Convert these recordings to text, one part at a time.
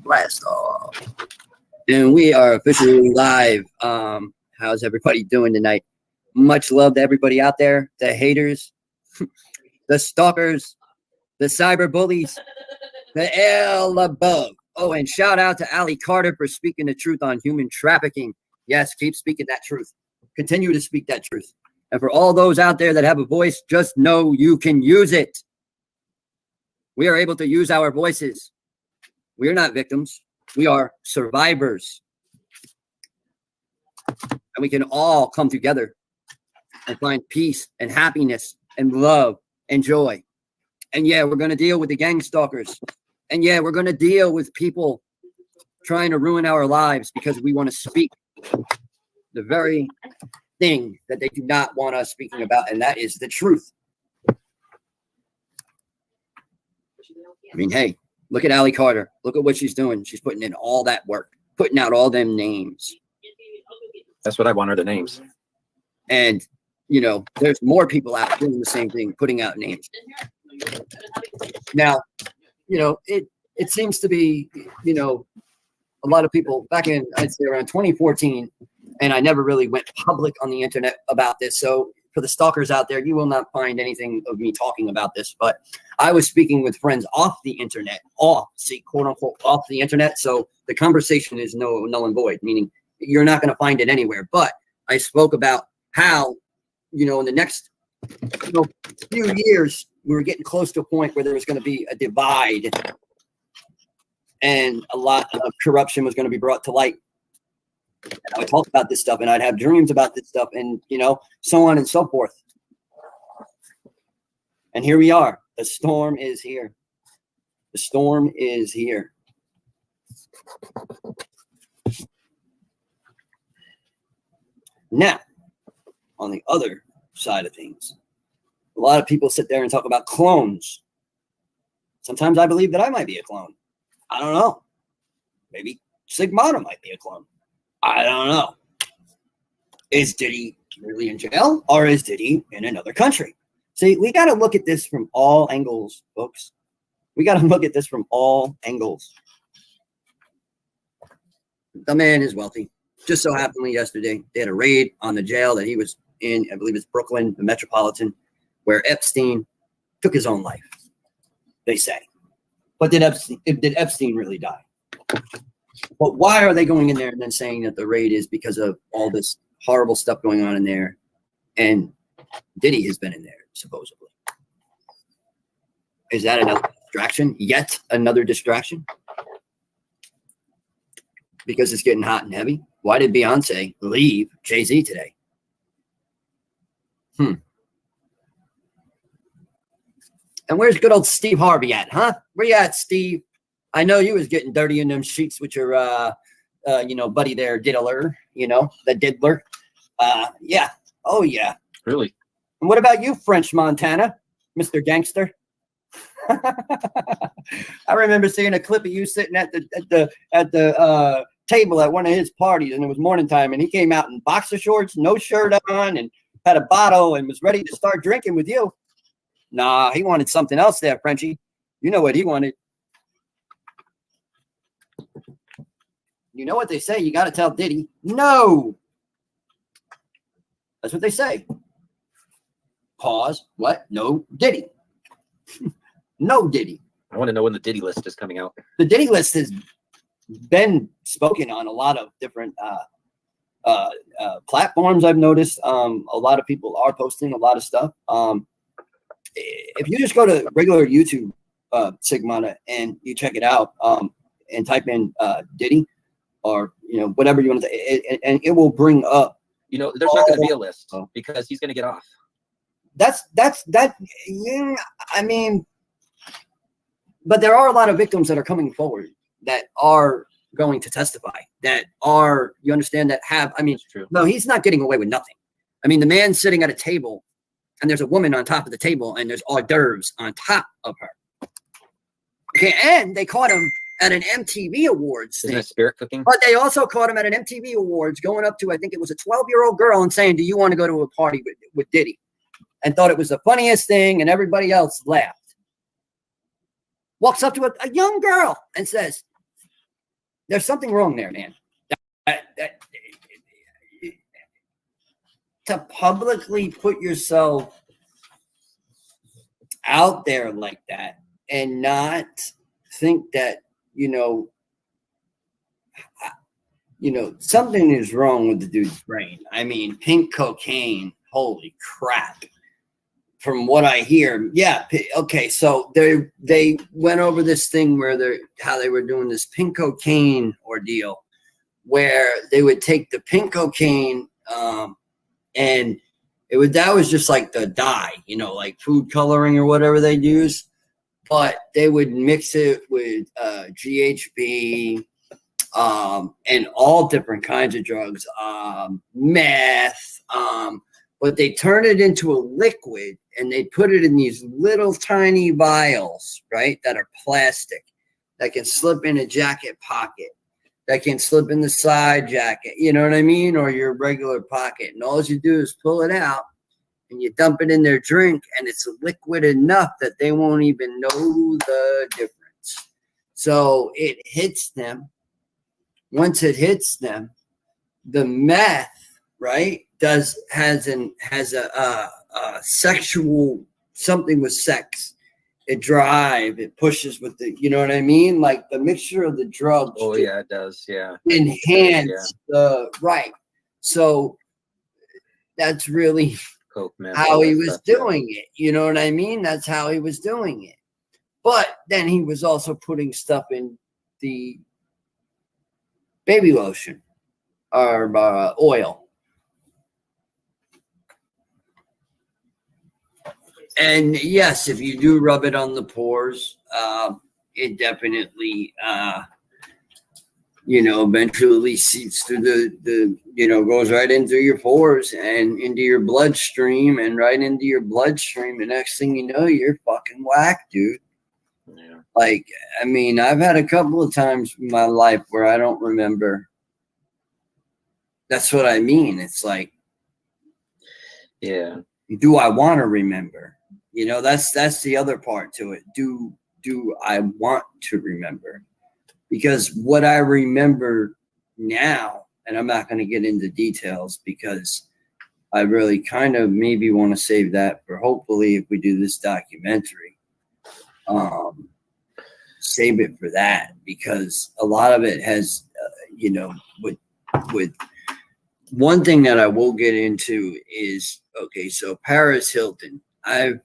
Blast off. And we are officially live. How's everybody doing tonight? Much love to everybody out there, the haters, the stalkers, the cyber bullies, the all above. Oh, and shout out to Ali Carter for speaking the truth on human trafficking. Yes, keep speaking that truth. Continue to speak that truth. And for all those out there that have a voice, just know you can use it. We are able to use our voices. We are not victims. We are survivors. And we can all come together and find peace and happiness and love and joy. And yeah, we're going to deal with the gang stalkers. And yeah, we're going to deal with people trying to ruin our lives because we want to speak the very thing that they do not want us speaking about, and that is the truth. I mean, hey, look at Ali Carter. Look at what she's doing. She's putting in all that work, putting out all them names. That's what I want, are the names. And, you know, there's more people out doing the same thing, putting out names. Now, you know, it seems to be, you know, a lot of people back in, I'd say around 2014, and I never really went public on the internet about this. So for the stalkers out there, you will not find anything of me talking about this, but I was speaking with friends off the internet, quote unquote, off the internet. So the conversation is null and void, meaning you're not going to find it anywhere. But I spoke about how, you know, in the next few years, we were getting close to a point where there was going to be a divide and a lot of corruption was going to be brought to light. And I would talk about this stuff and I'd have dreams about this stuff and, you know, so on and so forth. And here we are. The storm is here. The storm is here. Now, on the other side of things, a lot of people sit there and talk about clones. Sometimes I believe that I might be a clone. I don't know. Maybe Sigmata might be a clone. I don't know. Is Diddy really in jail or is Diddy in another country? See, we got to look at this from all angles, folks. We got to look at this from all angles. The man is wealthy. Just so happened yesterday, they had a raid on the jail that he was in. I believe it's Brooklyn, the Metropolitan, where Epstein took his own life, they say. But did Epstein really die? But why are they going in there and then saying that the raid is because of all this horrible stuff going on in there? And Diddy has been in there, supposedly. Is that another distraction? Yet another distraction? Because it's getting hot and heavy? Why did Beyonce leave Jay-Z today? And where's good old Steve Harvey at, huh? Where you at, Steve? I know you was getting dirty in them sheets with your, you know, buddy there, Diddler, you know, the Diddler. Yeah. Oh, yeah. Really? And what about you, French Montana, Mr. Gangster? I remember seeing a clip of you sitting at the table at one of his parties, and it was morning time, and he came out in boxer shorts, no shirt on, and had a bottle and was ready to start drinking with you. Nah, he wanted something else there, Frenchie. You know what he wanted. You know what they say? You got to tell Diddy, no. That's what they say. Pause. What? No Diddy. No Diddy. I want to know when the Diddy list is coming out. The Diddy list has been spoken on a lot of different platforms, I've noticed. A lot of people are posting a lot of stuff. If you just go to regular YouTube, Sigmata, and you check it out and type in Diddy, or, you know, whatever you want to say, and it will bring up. You know, there's not going to be a list because he's going to get off. That's that. Yeah, I mean, but there are a lot of victims that are coming forward that are going to testify, that are, you understand, that have, I mean, no, he's not getting away with nothing. I mean, the man's sitting at a table and there's a woman on top of the table and there's hors d'oeuvres on top of her. Okay, and they caught him at an MTV Awards thing. Isn't it spirit cooking? But they also caught him at an MTV Awards going up to, I think it was a 12-year-old girl, and saying, do you want to go to a party with Diddy? And thought it was the funniest thing, and everybody else laughed. walks up to a young girl and says, "There's something wrong there, man." To publicly put yourself out there like that and not think that, something is wrong with the dude's brain. I mean, pink cocaine, holy crap. From what I hear, yeah, okay, so they went over this thing where how they were doing this pink cocaine ordeal, where they would take the pink cocaine, and that was just like the dye, like food coloring or whatever they use, but they would mix it with GHB, and all different kinds of drugs, meth, but they turn it into a liquid and they put it in these little tiny vials, right, that are plastic, that can slip in a jacket pocket, that can slip in the side jacket, you know what I mean, or your regular pocket. And all you do is pull it out and you dump it in their drink, and it's liquid enough that they won't even know the difference. So it hits them. Once it hits them, the meth, right, has a sexual something with sex. It drive, it pushes with the, you know what I mean? Like the mixture of the drugs. Oh yeah, it does. Yeah. Enhance the right. So that's really Coke, meth, how all he that was stuff, yeah. doing it. You know what I mean? That's how he was doing it. But then he was also putting stuff in the baby lotion or oil. And yes, if you do rub it on the pores, it definitely, eventually seeps through goes right into your pores and into your bloodstream and right into your bloodstream. The next thing you know, you're fucking whack, dude. Yeah. Like, I mean, I've had a couple of times in my life where I don't remember. That's what I mean. It's like, yeah. Do I want to remember? That's the other part to it. Do I want to remember? Because what I remember now, and I'm not going to get into details because I really kind of maybe want to save that for hopefully if we do this documentary, save it for that, because a lot of it has, with one thing that I will get into is, okay, so Paris Hilton, I've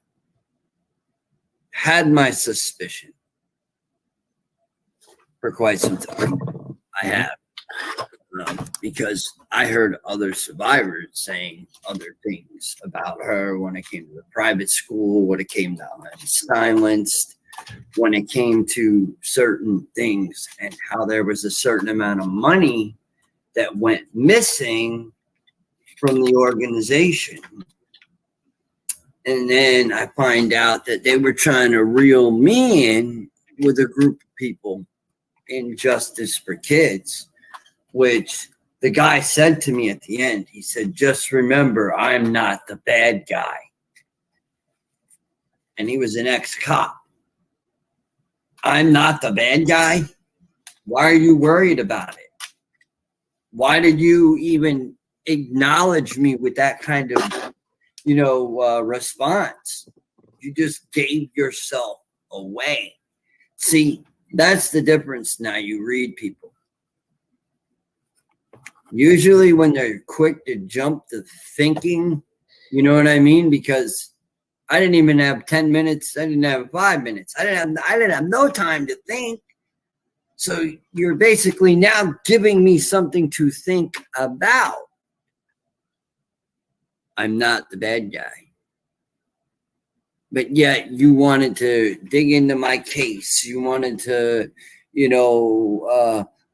had my suspicion for quite some time. I have. Because I heard other survivors saying other things about her when it came to the private school, when it came to silenced, when it came to certain things, and how there was a certain amount of money that went missing from the organization. And then I find out that they were trying to reel me in with a group of people in Justice for Kids, which the guy said to me at the end. He said, "Just remember, I'm not the bad guy." And he was an ex-cop. I'm not the bad guy? Why are you worried about it? Why did you even acknowledge me with that kind of, response? You just gave yourself away. See, that's the difference. Now you read people. Usually when they're quick to jump to thinking, you know what I mean? Because I didn't even have 10 minutes. I didn't have 5 minutes. I didn't have no time to think. So you're basically now giving me something to think about. I'm not the bad guy. But yet you wanted to dig into my case. You wanted to,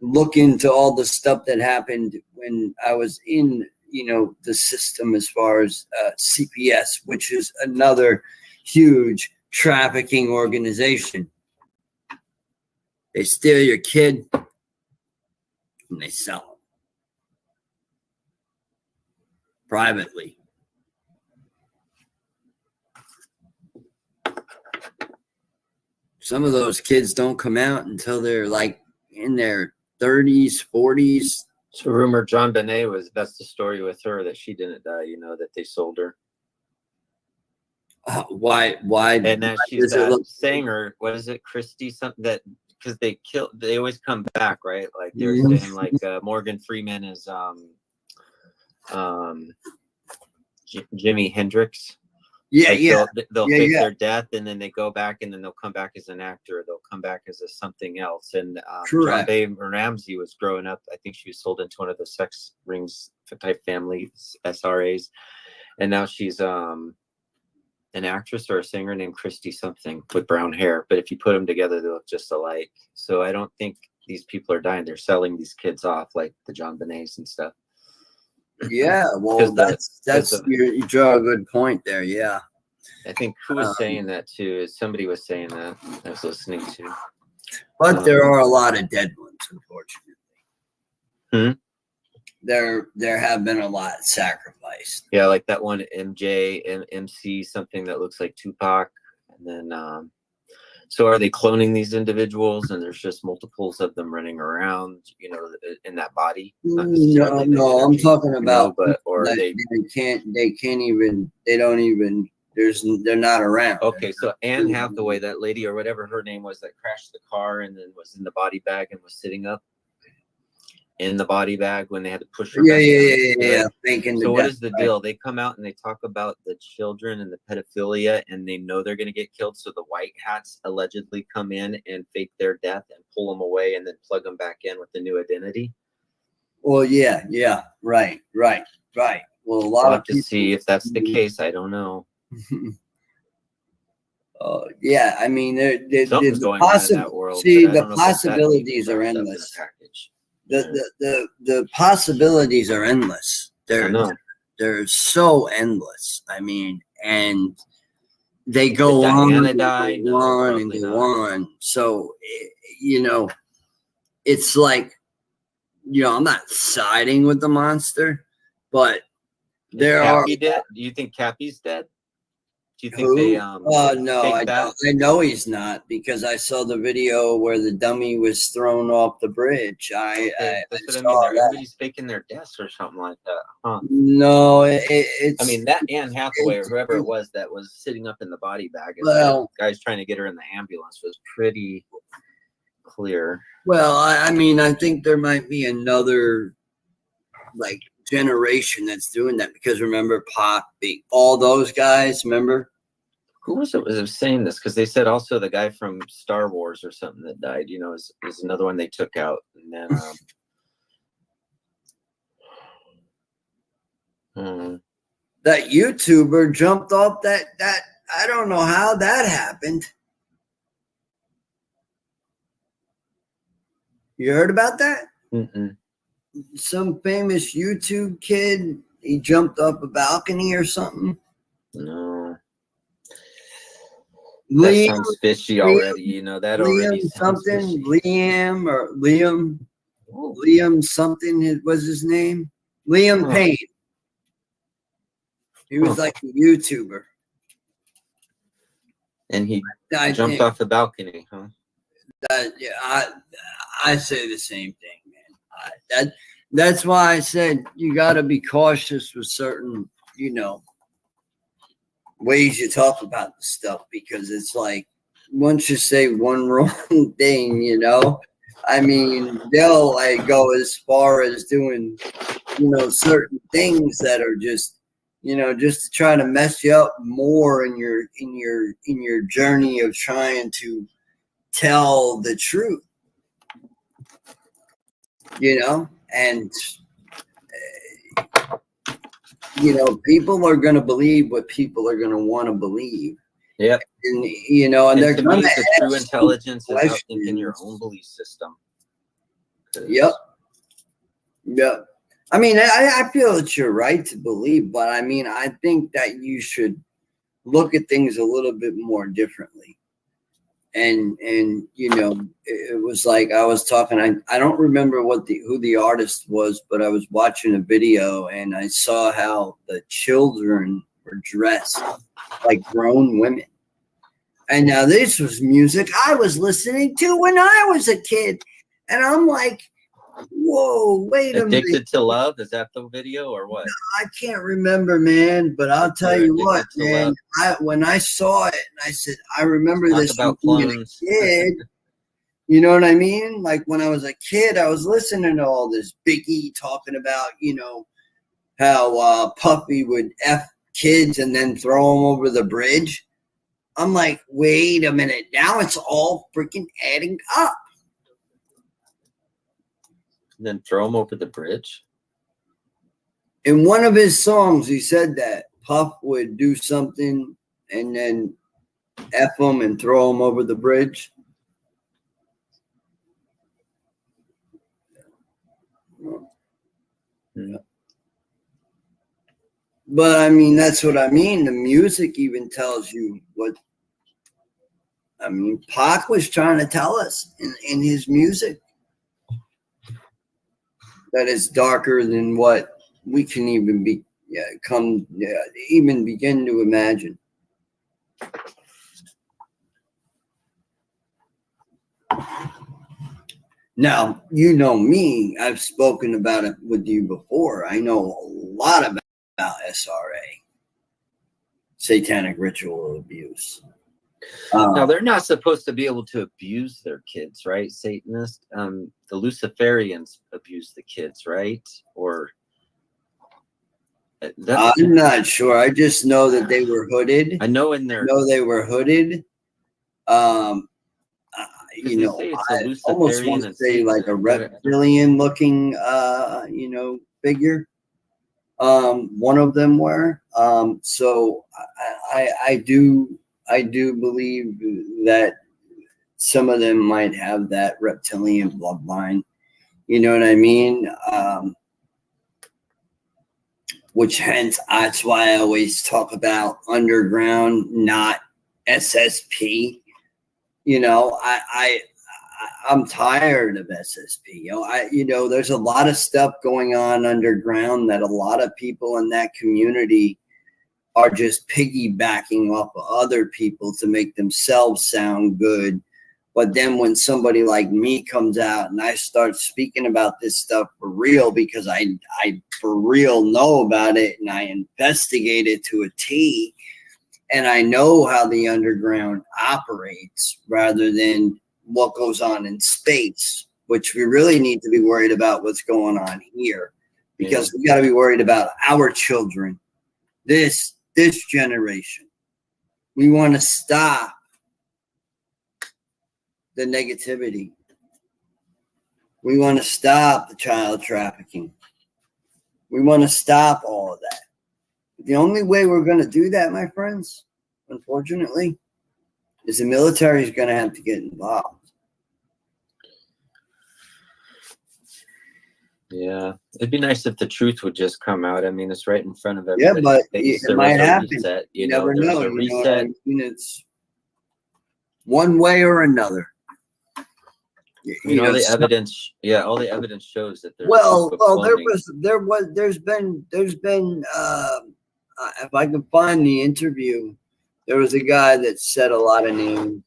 look into all the stuff that happened when I was in, the system as far as CPS, which is another huge trafficking organization. They steal your kid and they sell them privately. some of those kids don't come out until they're like in their 30s, 40s. So rumor John Bonet that's the story with her, that she didn't die, you know, that they sold her. Why? And then she's that singer, what is it, Christy, something that, because they always come back, right? Like they're saying like Morgan Freeman is Jimi Hendrix. Yeah, like they'll fake their death, and then they go back, and then they'll come back as an actor. They'll come back as something else. And John Bay Ramsey was growing up. I think she was sold into one of the sex rings type families, SRAs, and now she's an actress or a singer named Christy something with brown hair. But if you put them together, they look just alike. So I don't think these people are dying. They're selling these kids off, like the John Bonets and stuff. Yeah, well, you draw a good point there. Yeah, I think who was saying that too? Somebody was saying that I was listening to. But there are a lot of dead ones, unfortunately. There have been a lot sacrificed. Yeah, like that one MJ and MC, something that looks like Tupac, and then. So are they cloning these individuals, and there's just multiples of them running around, you know, in that body? No, I'm talking about, but or they're not around. Okay, so Anne Hathaway, that lady or whatever her name was that crashed the car and then was in the body bag and was sitting up in the body bag when they had to push her. Yeah. So what is the deal? They come out and they talk about the children and the pedophilia, and they know they're going to get killed. So the white hats allegedly come in and fake their death and pull them away and then plug them back in with the new identity. Well, yeah, right. Well, a lot of people, to see if that's the case. I don't know. Yeah, I mean, something's going on in that world. See, the possibilities are endless. The possibilities are endless. They're so endless. I mean, and they go on and go on and go on. So, you know, it's like, you know, I'm not siding with the monster, but there are. Dead? Do you think Cappy's dead? Do you think Who? they no, I don't. I know he's not, because I saw the video where the dummy was thrown off the bridge. I saw that. Everybody's faking their deaths or something like that, huh? No, it's. I mean, that Anne Hathaway or whoever it was that was sitting up in the body bag, the guys trying to get her in the ambulance, was pretty clear. Well, I mean, I think there might be another like generation that's doing that, because remember Pac, all those guys, remember? Who was it was saying this? Because they said also the guy from Star Wars or something that died, you know, is another one they took out. And then that YouTuber jumped off that I don't know how that happened. You heard about that? Mm-mm. Some famous YouTube kid, he jumped up a balcony or something. No. That sounds fishy already, you know, that already sounds fishy. Liam something was his name. Liam Payne. He was like a YouTuber. And he jumped off the balcony, huh? I say the same thing, man. That's why I said you got to be cautious with certain, you know, ways you talk about the stuff, because it's like once you say one wrong thing, you know, I mean, they'll like go as far as doing, you know, certain things that are just, you know, just to try to mess you up more in your journey of trying to tell the truth, you know. And you know, people are going to believe what people are going to want to believe. Yep. And you know, and they're going to the true intelligence is out in your own belief system. Yep. I mean, I feel that you're right to believe, but I mean, I think that you should look at things a little bit more differently. And you know, it was like I was talking. I don't remember who the artist was, but I was watching a video and I saw how the children were dressed like grown women. And now this was music I was listening to when I was a kid. And I'm like, whoa, wait a minute. Addicted to Love? Is that the video or what? I can't remember, man, but I'll tell you what, man. When I saw it, and I said, I remember this about being a kid. You know what I mean? Like when I was a kid, I was listening to all this Biggie talking about, how Puffy would F kids and then throw them over the bridge. I'm like, wait a minute. Now it's all freaking adding up. And then throw them over the bridge? In one of his songs, he said that Puff would do something and then F them and throw them over the bridge. Yeah. But I mean, that's what I mean. The music even tells you what. I mean, Pac was trying to tell us in his music that it's darker than what we can even even begin to imagine. Now, you know me. I've spoken about it with you before. I know a lot about SRA, satanic ritual abuse. Now, they're not supposed to be able to abuse their kids, right? Satanists, the Luciferians abuse the kids, right? Or I'm not sure. I just know that they were hooded. I know they were hooded. I almost want to say like a reptilian-looking, figure. One of them were. So I do believe that some of them might have that reptilian bloodline. You know what I mean? Which hence that's why I always talk about underground, not SSP. I'm tired of SSP. There's a lot of stuff going on underground that a lot of people in that community are just piggybacking off of other people to make themselves sound good. But then when somebody like me comes out and I start speaking about this stuff for real, because I for real know about it and I investigate it to a T, and I know how the underground operates rather than what goes on in space, which we really need to be worried about what's going on here, because we got to be worried about our children, this generation. We want to stop the negativity. We want to stop the child trafficking. We want to stop all of that. The only way we're going to do that, my friends, unfortunately, is the military is going to have to get involved. Yeah, it'd be nice if the truth would just come out. I mean, it's right in front of everybody. Yeah, but it might happen. You never know. A reset. It's one way or another. All the evidence. Yeah, all the evidence shows that there's. There's been. If I can find the interview, there was a guy that said a lot of names.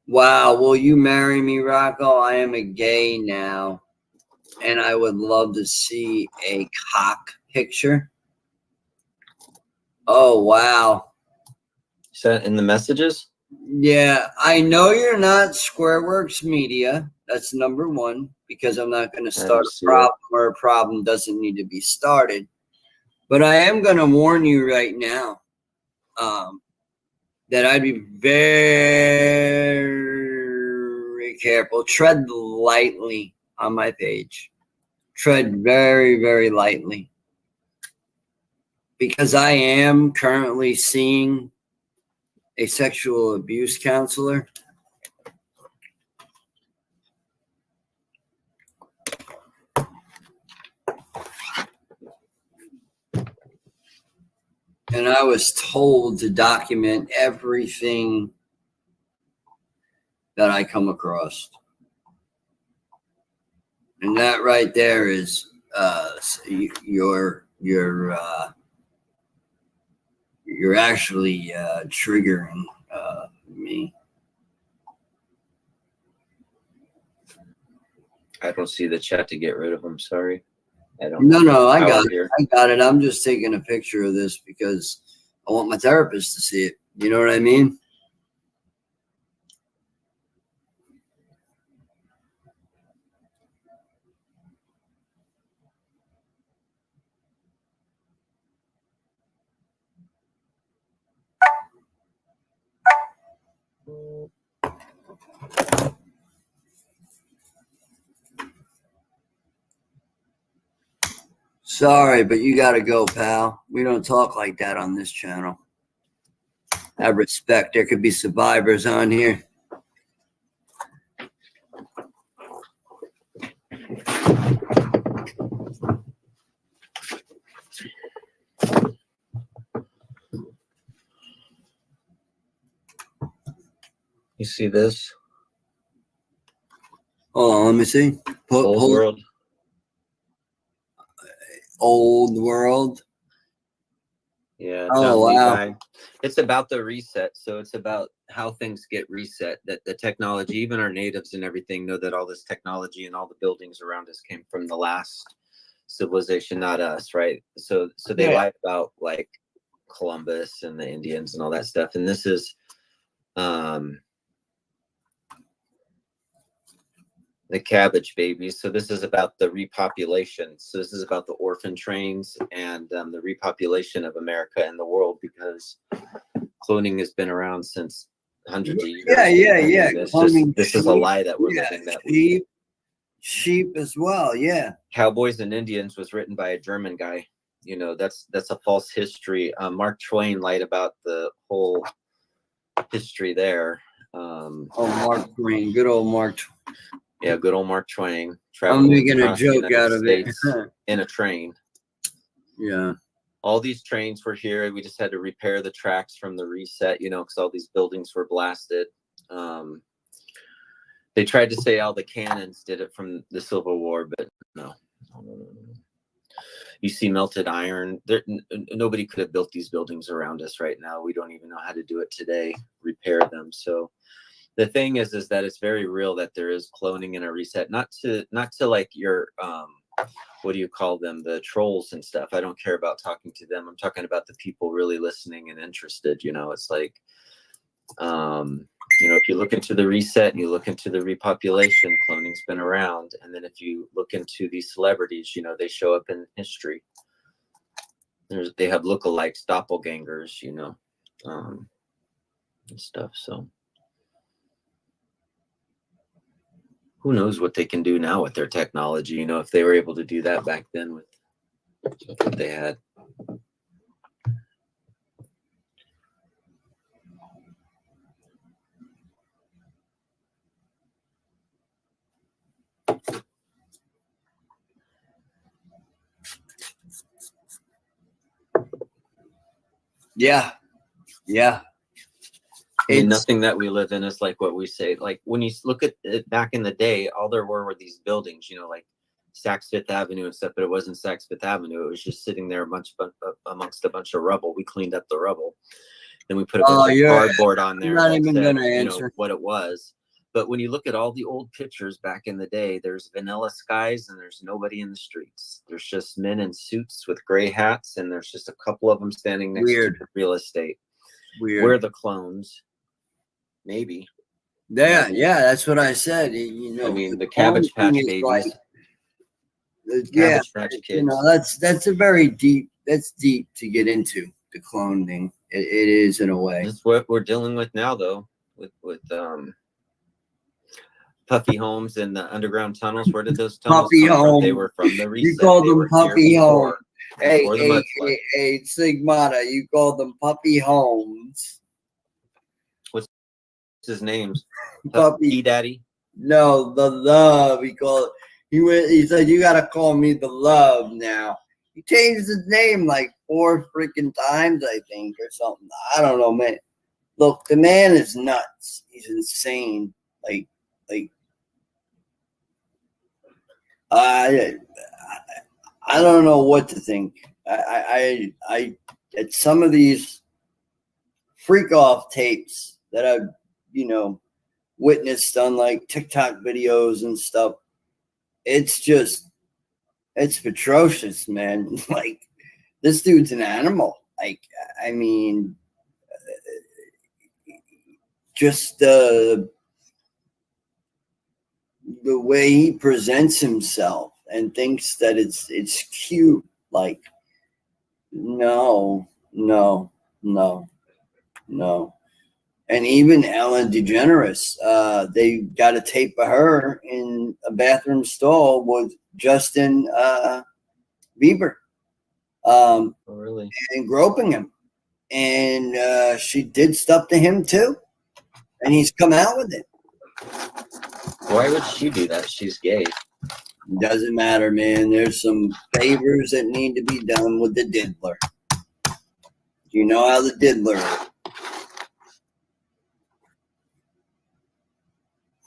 Wow, will you marry me, Rocko? I am a gay now, and I would love to see a cock picture. Oh, wow. Is that in the messages? Yeah, I know you're not Squareworks Media. That's number one, because I'm not going to start a problem where a problem doesn't need to be started. But I am going to warn you right now that I'd be very careful. Tread lightly on my page. Tread very, very lightly. Because I am currently seeing a sexual abuse counselor. And I was told to document everything that I come across. And that right there is your You're actually triggering me. I don't see the chat to get rid of them. Sorry. I got it. I got it. I'm just taking a picture of this because I want my therapist to see it. You know what I mean? Sorry, but you got to go, pal. We don't talk like that on this channel. Have respect. There could be survivors on here. You see this? Oh, let me see. Old world. Old world. Yeah. Oh, wow. It's about the reset. So it's about how things get reset, that the technology, even our natives and everything know that all this technology and all the buildings around us came from the last civilization, not us, right? So they lie about like Columbus and the Indians and all that stuff. And this is the cabbage babies. So this is about the repopulation. So this is about the orphan trains and the repopulation of America and the world, because cloning has been around since hundreds of years. Yeah. This is a lie that we're living. That sheep as well. Yeah. Cowboys and Indians was written by a German guy. You know, that's a false history. Mark Twain lied about the whole history there. Mark Twain, good old Mark. Yeah, good old Mark Twain. I'm making a joke out of it. In a train. Yeah. All these trains were here. We just had to repair the tracks from the reset, you know, because all these buildings were blasted. They tried to say all the cannons did it from the Civil War, but no. You see melted iron. Nobody could have built these buildings around us right now. We don't even know how to do it today, repair them. So the thing is that it's very real that there is cloning and a reset, not to like your what do you call them, the trolls and stuff. I don't care about talking to them. I'm talking about the people really listening and interested. You know, it's like you know, if you look into the reset and you look into the repopulation, cloning's been around. And then if you look into these celebrities, you know, they show up in history. They have lookalikes, doppelgangers, you know, and stuff. So who knows what they can do now with their technology, you know, if they were able to do that back then with what they had. Yeah. I mean, nothing that we live in is like what we say. Like when you look at it back in the day, all there were these buildings, you know, like Saks Fifth Avenue and stuff, but it wasn't Saks Fifth Avenue. It was just sitting there amongst a bunch of rubble. We cleaned up the rubble. Then we put a bunch of cardboard on there. I'm not even going to answer. You know, what it was. But when you look at all the old pictures back in the day, there's vanilla skies and there's nobody in the streets. There's just men in suits with gray hats, and there's just a couple of them standing next to the real estate. We're the clones. Maybe. Yeah, that's what I said. You know, I mean, the Cabbage Patch Babies. Like, Patch Kids. You know, that's a very deep. That's deep to get into the cloning. It is in a way. That's what we're dealing with now, though, with puffy homes and the underground tunnels. Where did those tunnels come from? They were from the reset. You call them puffy homes. Hey, Sigmata, you call them puppy homes. What's his name? Puppy Daddy? No, the love. He called it. He said, you got to call me the love now. He changed his name like 4 freaking times, I think, or something. I don't know, man. Look, the man is nuts. He's insane. Like, I don't know what to think. I at some of these freak off tapes that I've, you know, witnessed on like TikTok videos and stuff. It's atrocious, man. Like, this dude's an animal. Like, I mean, just the way he presents himself and thinks that it's cute. Like, no. And even Ellen DeGeneres, they got a tape of her in a bathroom stall with Justin Bieber. Oh, really? And groping him. And she did stuff to him too. And he's come out with it. Why would she do that? She's gay. Doesn't matter, man. There's some favors that need to be done with the diddler. You know how the diddler is.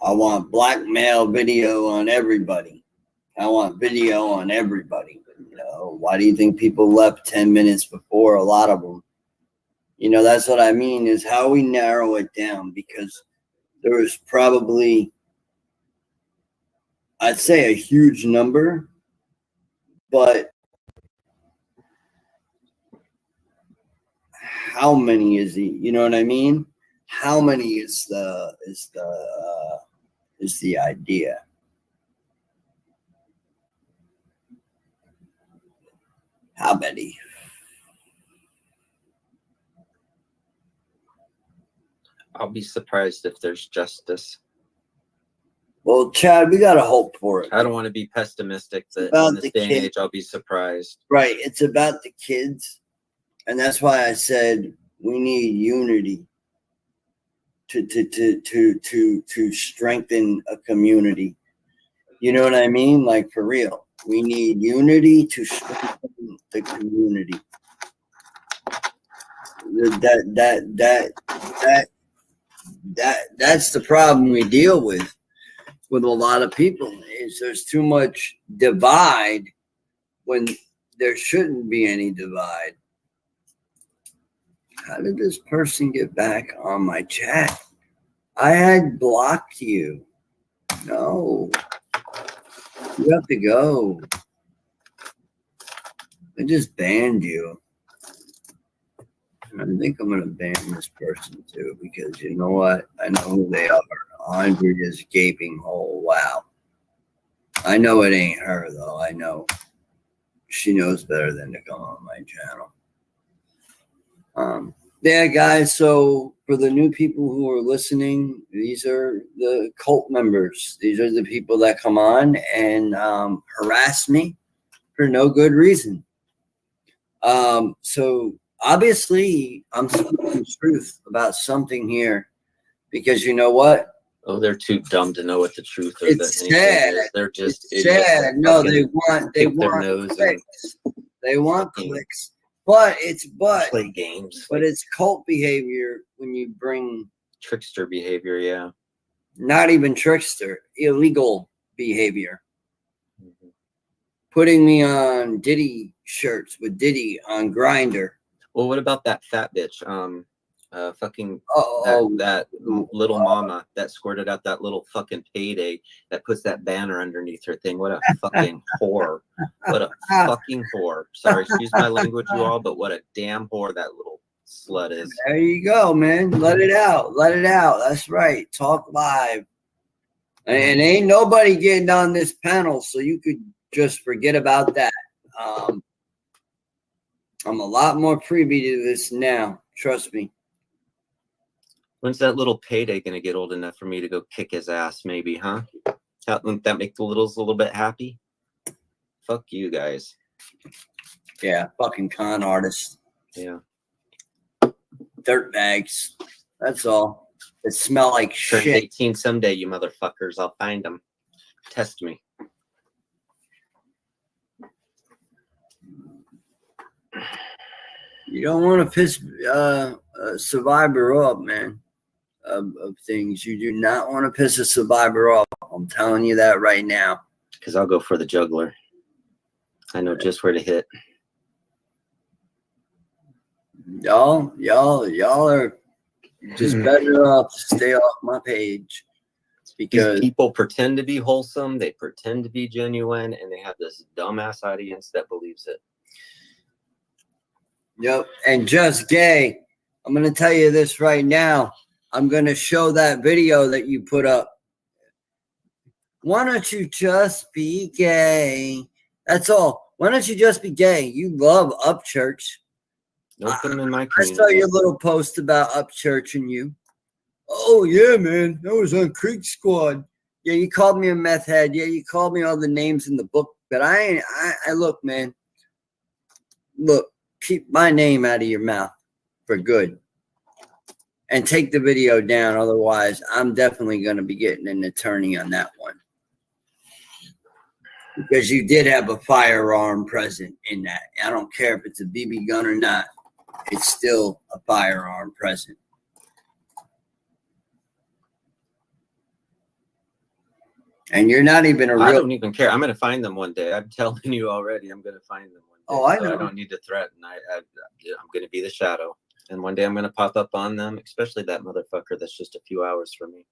I want blackmail video on everybody. I want video on everybody. You know, why do you think people left 10 minutes before? A lot of them. You know, that's what I mean, is how we narrow it down, because there was probably, I'd say, a huge number, but how many is he? You know what I mean? How many is the idea? How many? I'll be surprised if there's justice. Well, Chad, we got to hope for it. I don't want to be pessimistic that in this day and age I'll be surprised. Right. It's about the kids. And that's why I said we need unity to strengthen a community. You know what I mean? Like, for real. We need unity to strengthen the community. That's the problem we deal with a lot of people, is there's too much divide when there shouldn't be any divide. How did this person get back on my chat? I had blocked you. No. You have to go. I just banned you. I think I'm going to ban this person too, because you know what? I know who they are. Andrea's gaping hole. Wow. I know it ain't her, though. I know. She knows better than to come on my channel. Yeah, guys. So for the new people who are listening, these are the cult members. These are the people that come on and harass me for no good reason. So obviously, I'm speaking the truth about something here, because you know what? Oh, they're too dumb to know what the truth or it's sad. Is. They're just sad. No, they want clicks. They want clicks. But play games. But it's cult behavior when you bring trickster behavior, yeah. Not even trickster, illegal behavior. Mm-hmm. Putting me on Diddy shirts with Diddy on Grindr. Well, what about that fat bitch? That little mama that squirted out that little fucking payday that puts that banner underneath her thing. What a fucking whore. What a fucking whore. Sorry, excuse my language, you all, but what a damn whore that little slut is. There you go, man. Let it out. Let it out. That's right. Talk live. And ain't nobody getting on this panel, so you could just forget about that. I'm a lot more privy to this now. Trust me. When's that little payday going to get old enough for me to go kick his ass, maybe, huh? Wouldn't that make the littles a little bit happy? Fuck you guys. Yeah, fucking con artists. Yeah. Dirt bags. That's all. It smell like shit. 18 someday, you motherfuckers. I'll find them. Test me. You don't want to piss Survivor off, man. Of things. You do not want to piss a survivor off. I'm telling you that right now. Because I'll go for the juggler. I know just where to hit. Y'all are just better off to stay off my page. Because these people pretend to be wholesome, they pretend to be genuine, and they have this dumbass audience that believes it. Yep. And Just Gay, I'm going to tell you this right now. I'm going to show that video that you put up. Why don't you just be gay? That's all. Why don't you just be gay? You love Upchurch. Nothing in my community. I saw your little post about Upchurch and you. Oh, yeah, man. That was on Creek Squad. Yeah, you called me a meth head. Yeah, you called me all the names in the book. But I look, man. Look, keep my name out of your mouth for good. And take the video down. Otherwise, I'm definitely going to be getting an attorney on that one. Because you did have a firearm present in that. I don't care if it's a BB gun or not. It's still a firearm present. And you're not even a real... I don't even care. I'm going to find them one day. I'm telling you already. I'm going to find them one day. Oh, I know. So I don't need to threaten. I'm going to be the shadow. And one day I'm going to pop up on them, especially that motherfucker that's just a few hours from me.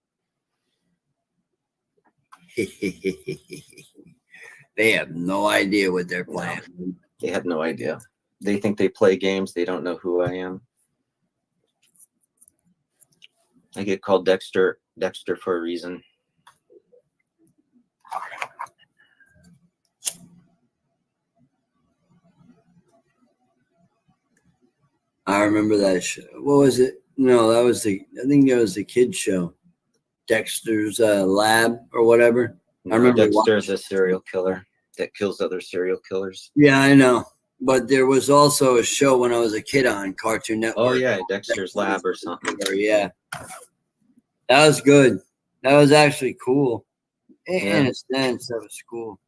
They have no idea what they're playing. They have no idea. They think they play games. They don't know who I am. I get called Dexter for a reason. I remember that show. What was it? No, I think that was the kids show. Dexter's Lab or whatever. No, I remember Dexter's a serial killer that kills other serial killers. Yeah, I know. But there was also a show when I was a kid on Cartoon Network. Oh, yeah, Dexter's Lab or something. Yeah. That was good. That was actually cool. In a sense, that was cool.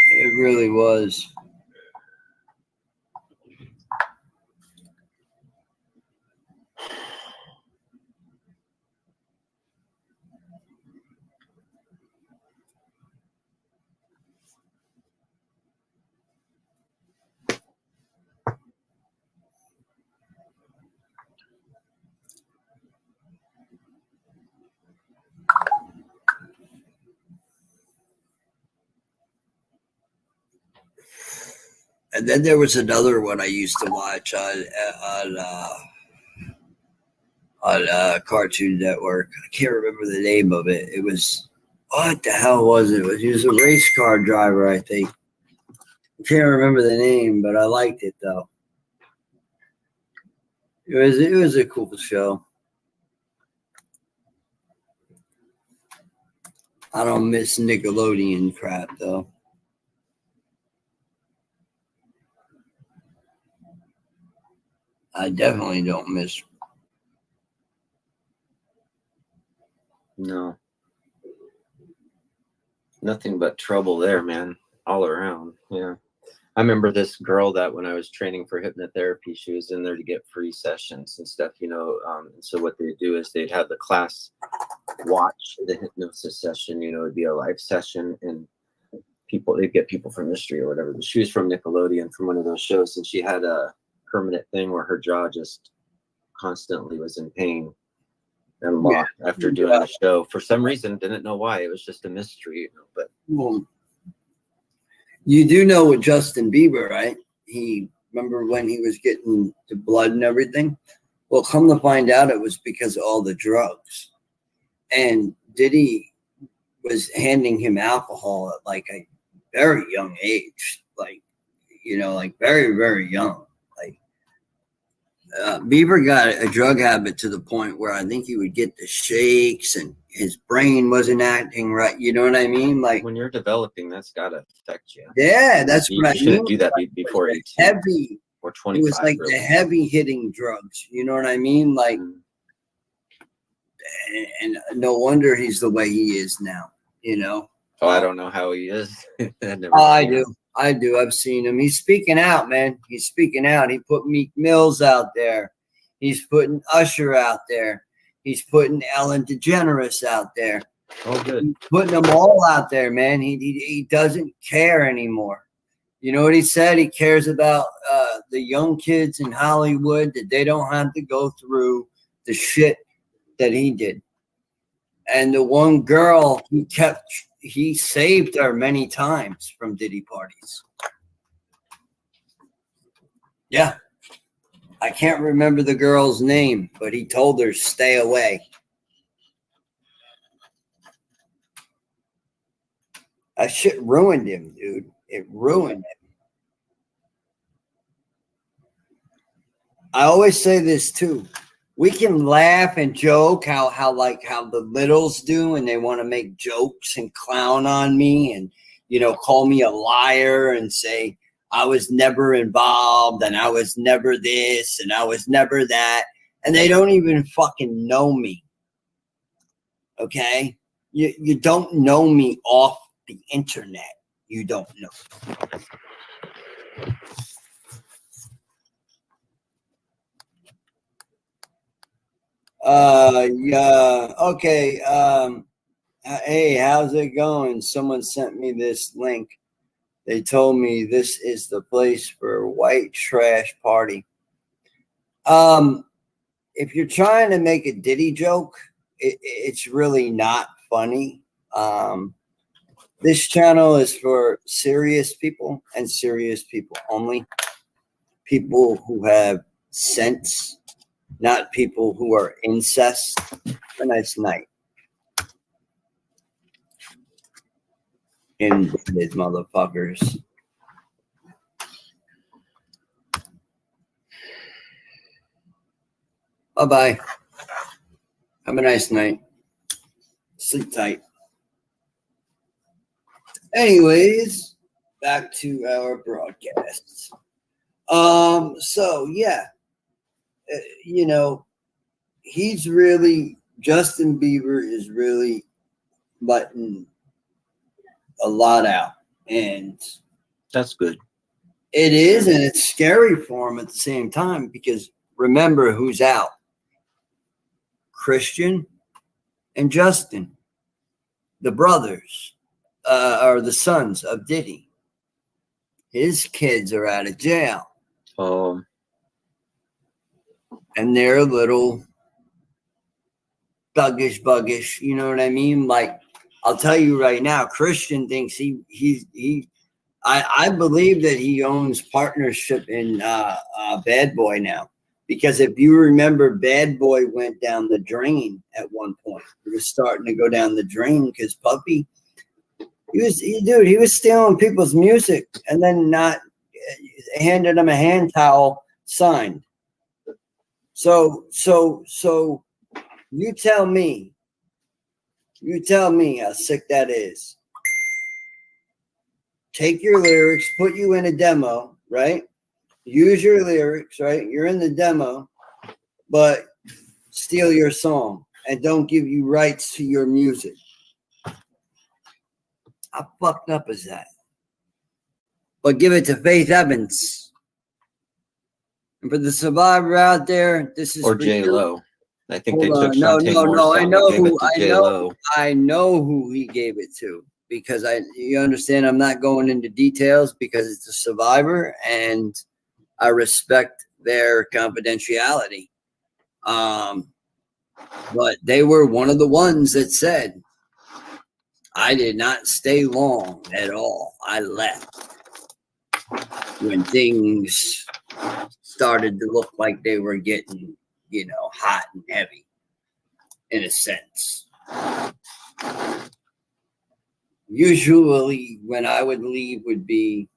It really was. And then there was another one I used to watch on Cartoon Network. I can't remember the name of it. It was, what the hell was it? He was a race car driver, I think. I can't remember the name, but I liked it though. It was a cool show. I don't miss Nickelodeon crap though. I definitely don't miss. No. Nothing but trouble there, man. All around. Yeah. I remember this girl that when I was training for hypnotherapy, she was in there to get free sessions and stuff, you know. And so what they'd do is they'd have the class watch the hypnosis session, you know, it'd be a live session, and they'd get people from history or whatever. But she was from Nickelodeon, from one of those shows, and she had a permanent thing where her jaw just constantly was in pain and locked after doing the show. For some reason, didn't know why. It was just a mystery, you know. But you do know with Justin Bieber, right? Remember when he was getting the blood and everything? Well, come to find out, it was because of all the drugs. And Diddy was handing him alcohol at like a very young age, like, you know, like very, very young. Bieber got a drug habit to the point where I think he would get the shakes and his brain wasn't acting right. You know what I mean? Like when you're developing, that's got to affect you. Yeah, that's what I mean. You shouldn't do that before 18 heavy, or 25. It was like really. The heavy hitting drugs. You know what I mean? Like, and no wonder he's the way he is now, you know? Oh, I don't know how he is. I do. I've seen him. He's speaking out, man. He's speaking out. He put Meek Mills out there. He's putting Usher out there. He's putting Ellen DeGeneres out there. Oh, good. He's putting them all out there, man. He doesn't care anymore. You know what he said? He cares about the young kids in Hollywood, that they don't have to go through the shit that he did. And the one girl he saved her many times from Diddy parties. Yeah. I can't remember the girl's name, but he told her, stay away. That shit ruined him, dude. It ruined him. I always say this too. We can laugh and joke how the littles do, and they want to make jokes and clown on me and, you know, call me a liar and say I was never involved and I was never this and I was never that. And they don't even fucking know me. Okay? You don't know me off the internet. You don't know. Yeah. Okay. Hey, how's it going? Someone sent me this link. They told me this is the place for a white trash party. If you're trying to make a Diddy joke, it's really not funny. This channel is for serious people and serious people only. People who have sense, not people who are incest. A nice night. Inbred motherfuckers. Bye-bye. Have a nice night. Sleep tight. Anyways, back to our broadcasts. So yeah, you know, Justin Bieber is really letting a lot out, and that's good. It is, and it's scary for him at the same time, because remember who's out: Christian and Justin, the brothers, are the sons of Diddy. His kids are out of jail. And they're a little buggish, you know what I mean? Like, I'll tell you right now, Christian thinks I believe that he owns partnership in Bad Boy now. Because if you remember, Bad Boy went down the drain at one point. He was starting to go down the drain because Puppy, he was stealing people's music and then not handed them a hand towel signed. So you tell me how sick that is. Take your lyrics, put you in a demo, right? Use your lyrics, right? You're in the demo, but steal your song and don't give you rights to your music. How fucked up is that? But give it to Faith Evans. And for the survivor out there, this is or J-Lo. I think they took no. I know who he gave it to, because you understand, I'm not going into details because it's a survivor and I respect their confidentiality. But they were one of the ones that said, I did not stay long at all. I left when things started to look like they were getting, hot and heavy, in a sense. Usually when I would leave would be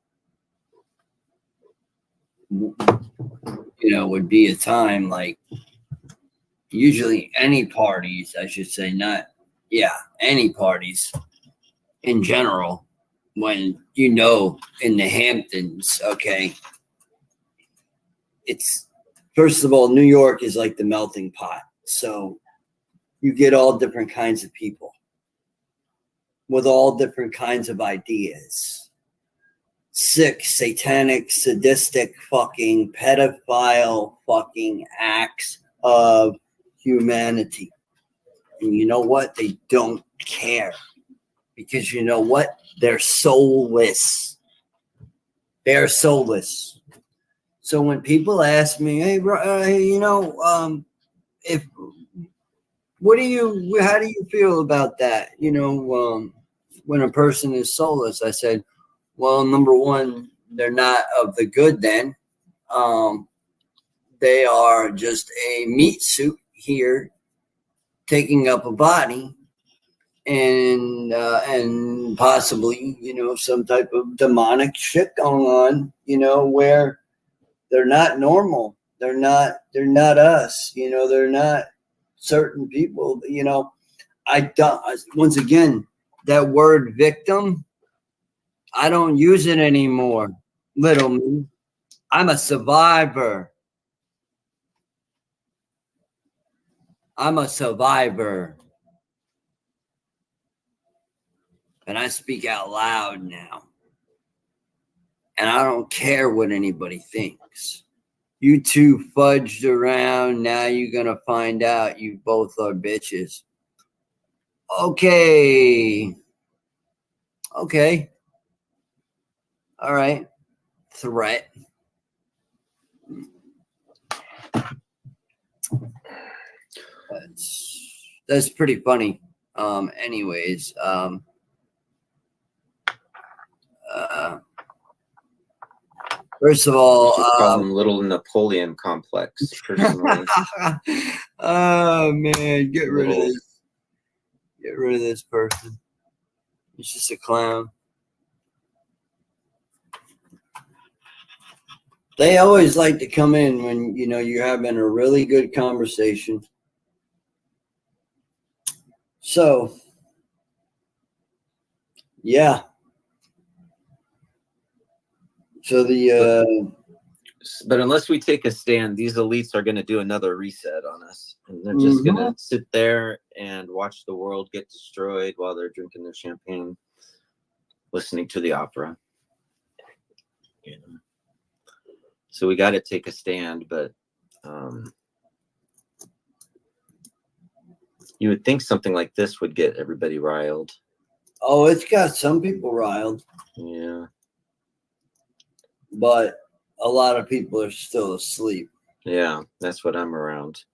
a time like, usually any parties, I should say, any parties in general, when, in the Hamptons, okay, it's, first of all, New York is like the melting pot. So you get all different kinds of people with all different kinds of ideas. Sick, satanic, sadistic, fucking pedophile fucking acts of humanity. And you know what? They don't care. Because you know what? They're soulless. They are soulless. So when people ask me, hey, if how do you feel about that? When a person is soulless, I said, well, number one, they're not of the good then. They are just a meat suit here taking up a body and possibly, some type of demonic shit going on, where they're not normal. They're not us, they're not certain people, I don't, once again, that word victim, I don't use it anymore. Little me. I'm a survivor. I'm a survivor. And I speak out loud now. And I don't care what anybody thinks. You two fudged around. Now you're going to find out you both are bitches. Okay. All right. Threat. That's pretty funny. Anyways, first of all, call him Little Napoleon Complex. Personally. Oh man, get rid of this. Get rid of this person. He's just a clown. They always like to come in when you're having a really good conversation. So, yeah. So but unless we take a stand, these elites are going to do another reset on us. And they're just going to sit there and watch the world get destroyed while they're drinking their champagne, listening to the opera. So we got to take a stand, but you would think something like this would get everybody riled. Oh, it's got some people riled. Yeah. But a lot of people are still asleep. Yeah, that's what I'm around.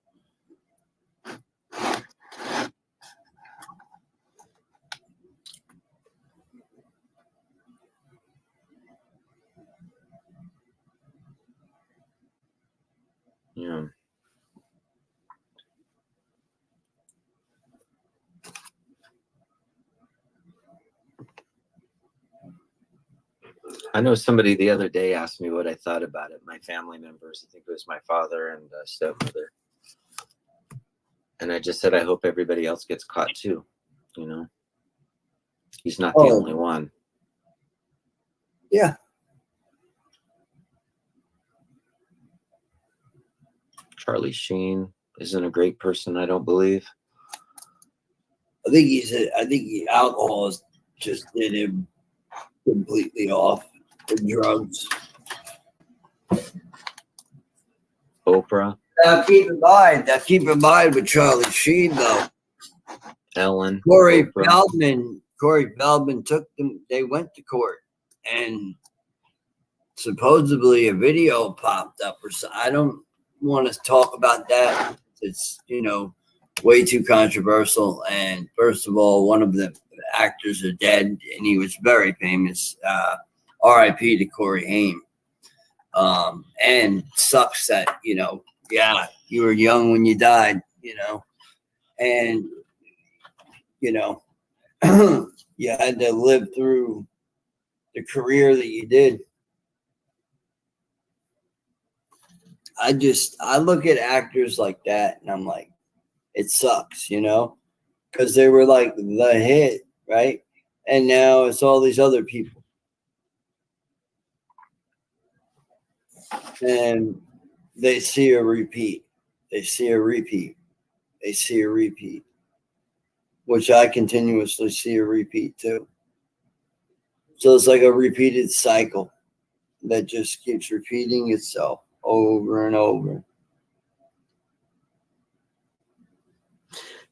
Yeah. I know somebody the other day asked me what I thought about it. My family members, I think it was my father and stepmother. And I just said, I hope everybody else gets caught too. He's not the only one. Yeah. Charlie Sheen isn't a great person, I don't believe. I think alcohol has just did him completely off the drugs. Oprah. Now keep in mind with Charlie Sheen though. Ellen. Corey Feldman took them. They went to court, and supposedly a video popped up or so. I don't want to talk about that. It's way too controversial. And first of all, one of the actors are dead, and he was very famous. R.I.P. to Corey Haim. And sucks that you were young when you died. And you had to live through the career that you did. I look at actors like that and I'm like, it sucks, because they were like the hit, right? And now it's all these other people. And they see a repeat. Which I continuously see a repeat too. So it's like a repeated cycle that just keeps repeating itself over and over.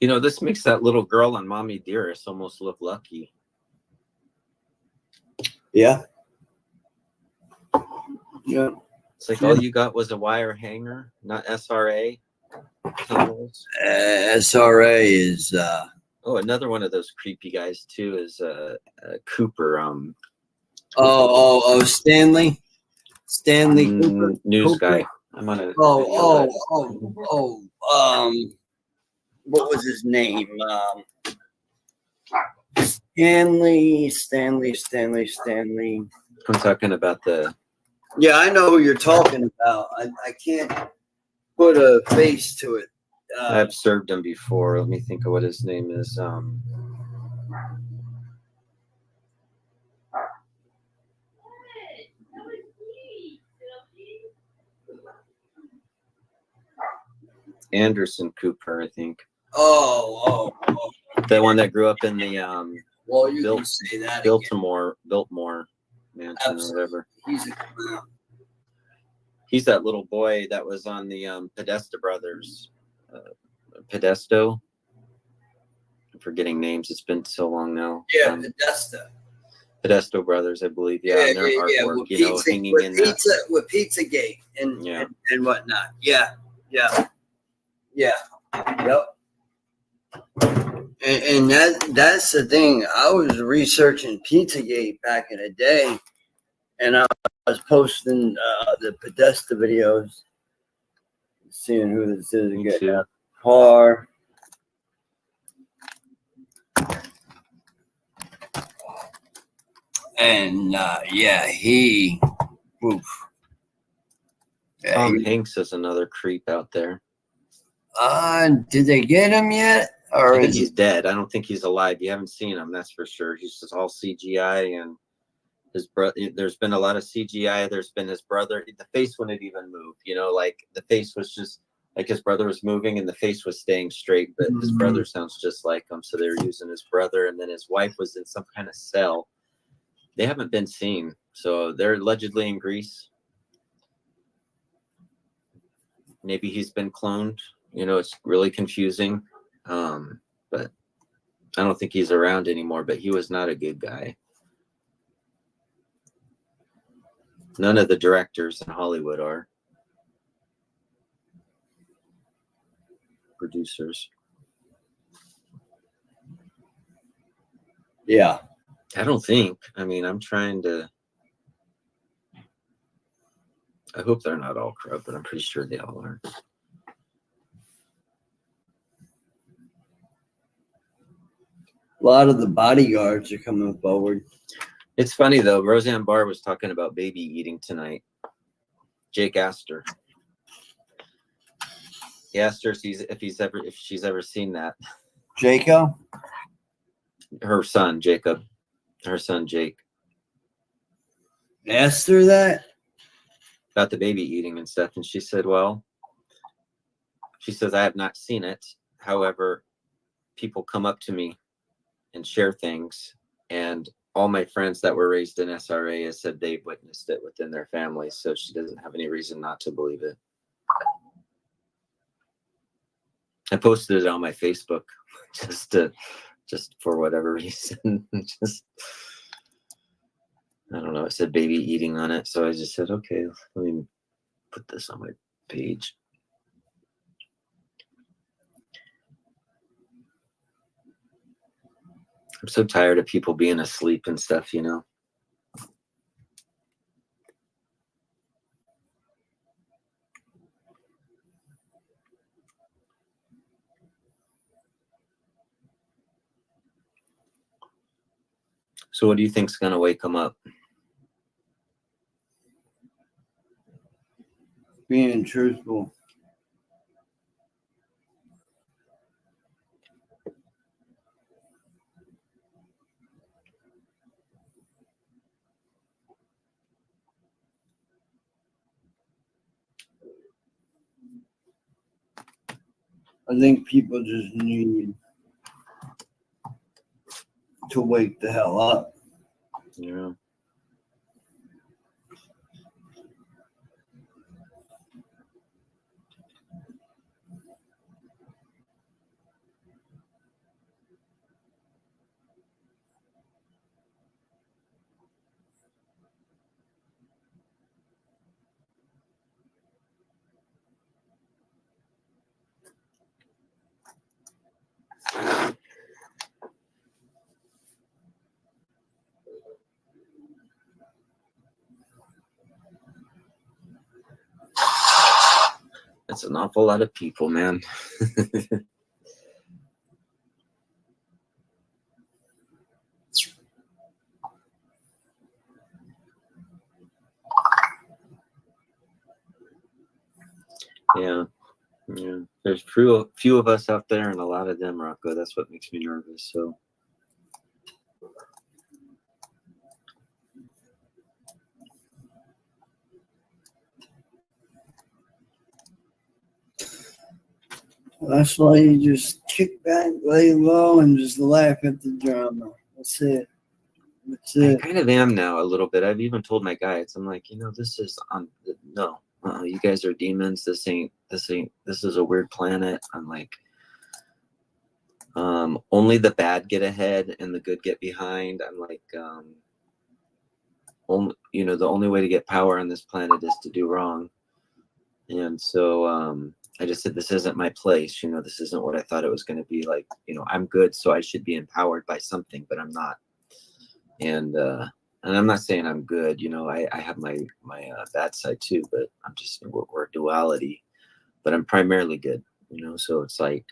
This makes that little girl on Mommy Dearest almost look lucky. Yeah. Yeah. It's like all you got was a wire hanger, not SRA cameras. SRA is. Oh, another one of those creepy guys too is Cooper. Stanley. Stanley Cooper. News Cooper. guy. I'm on a. What was his name? Stanley. I'm talking about the. Yeah, I know who you're talking about. I can't put a face to it. I've served him before. Let me think of what his name is. Anderson Cooper, I think. Oh. The one that grew up in the well, you can say that Biltmore mansion. Absolutely. Or whatever. He's that little boy that was on the Podesta brothers. Podesto. I'm forgetting names. It's been so long now. Yeah, Podesta. Podesto brothers, I believe. Yeah, their artwork, with pizza, hanging in pizza, that. With Pizzagate and whatnot. Yeah. Yep. And that's the thing. I was researching Pizzagate back in the day, and I was posting the Podesta videos, seeing who this is and getting a car. And he. Oof. Tom Hanks is another creep out there. Did they get him yet? Or I think he's dead. I don't think he's alive. You haven't seen him, that's for sure. He's just all CGI, and his brother. There's been a lot of CGI. There's been his brother. The face wouldn't even move. Like the face was just like his brother was moving, and the face was staying straight. But his brother sounds just like him, so they were using his brother. And then his wife was in some kind of cell. They haven't been seen, so they're allegedly in Greece. Maybe he's been cloned. It's really confusing. But I don't think he's around anymore, but he was not a good guy. None of the directors in Hollywood are. Producers. Yeah. I don't think. I'm trying to. I hope they're not all corrupt, but I'm pretty sure they all are. A lot of the bodyguards are coming forward. It's funny though. Roseanne Barr was talking about baby eating tonight. Jake asked her. He asked her if she's ever seen that. Jacob? Her son, Jacob. Her son, Jake. Asked her that? About the baby eating and stuff. And she said, she says, I have not seen it. However, people come up to me and share things. And all my friends that were raised in SRA has said they've witnessed it within their families. So she doesn't have any reason not to believe it. I posted it on my Facebook just for whatever reason. I don't know. It said baby eating on it. So I just said, okay, let me put this on my page. I'm so tired of people being asleep and stuff, So what do you think's going to wake them up? Being truthful. I think people just need to wake the hell up. Yeah. That's an awful lot of people, man. Yeah. Yeah. There's few of us out there and a lot of them, Rocko. That's what makes me nervous. So that's why you just kick back, lay low, and just laugh at the drama. That's it. That's I it. kind of am now a little bit. I've even told my guides, I'm like, this is on no. You guys are demons. This is a weird planet. I'm like, only the bad get ahead and the good get behind. I'm like, only, the only way to get power on this planet is to do wrong. And so I just said, this isn't my place. This isn't what I thought it was going to be like. I'm good, so I should be empowered by something, but I'm not. And I'm not saying I'm good. I have my bad side too, but I'm just, we're duality, but I'm primarily good, so it's like,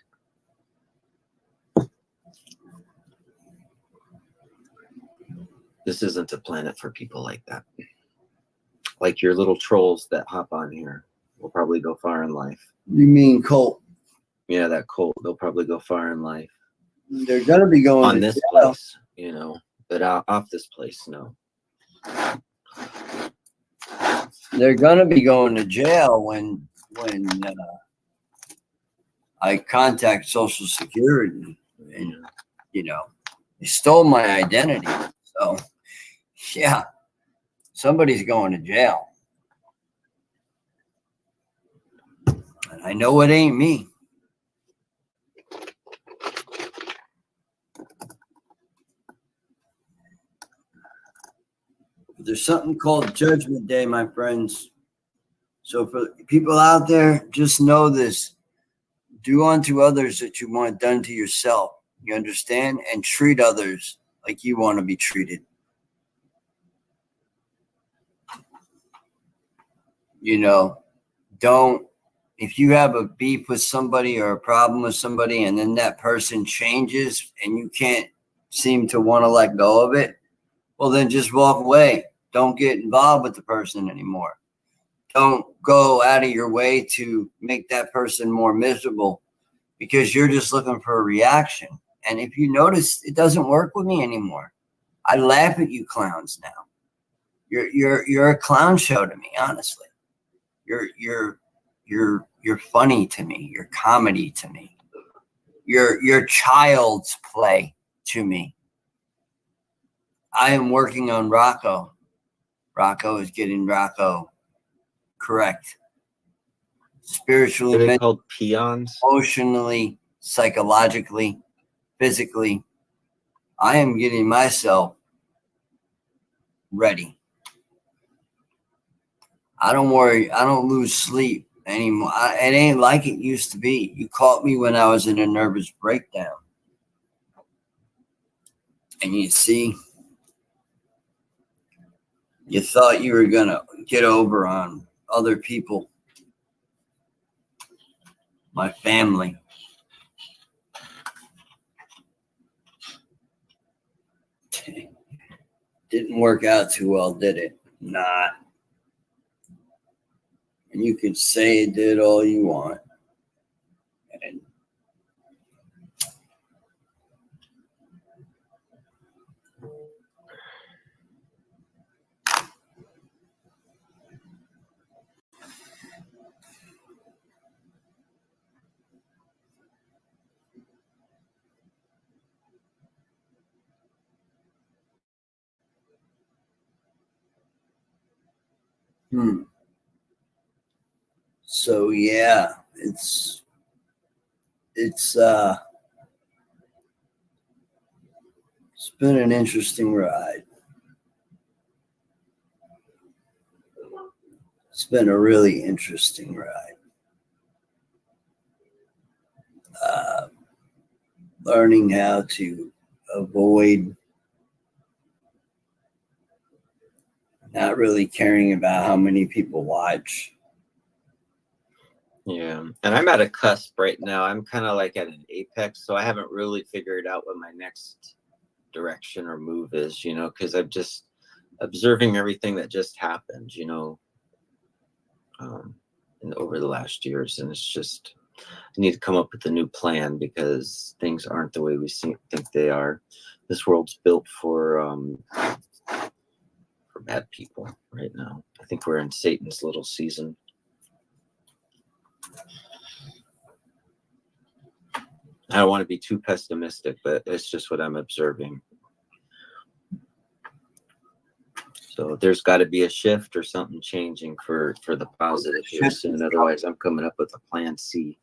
this isn't a planet for people like that. Like your little trolls that hop on here will probably go far in life. You mean cult? Yeah, that cult. They'll probably go far in life. They're gonna be going on to this jail. place, but off this place, no. They're gonna be going to jail when I contact Social Security, and they stole my identity. So yeah, somebody's going to jail. And I know it ain't me. There's something called Judgment Day, my friends. So for people out there, just know this. Do unto others that you want done to yourself. You understand? And treat others like you want to be treated. Don't, if you have a beef with somebody or a problem with somebody and then that person changes and you can't seem to want to let go of it, well, then just walk away. Don't get involved with the person anymore. Don't go out of your way to make that person more miserable because you're just looking for a reaction. And if you notice, it doesn't work with me anymore. I laugh at you clowns now. You're a clown show to me, honestly. You're funny to me. You're comedy to me. You're child's play to me. I am working on Rocko. Rocko is getting Rocko correct. Spiritually, Are they called peons? Emotionally, psychologically, physically. I am getting myself ready. I don't worry. I don't lose sleep anymore. It ain't like it used to be. You caught me when I was in a nervous breakdown. And you see, you thought you were going to get over on other people. My family. Didn't work out too well, did it? Not. And you could say it did all you want. And so yeah, it's been an interesting ride. It's been a really interesting ride. Learning how to avoid not really caring about how many people watch. Yeah, and I'm at a cusp right now. I'm kind of like at an apex, so I haven't really figured out what my next direction or move is, because I'm just observing everything that just happened, and over the last years, and it's just I need to come up with a new plan because things aren't the way we think they are. This world's built for bad people right now. I think we're in Satan's little season. I don't want to be too pessimistic, but it's just what I'm observing. So there's got to be a shift or something changing for the positive here soon. Otherwise, I'm coming up with a plan C.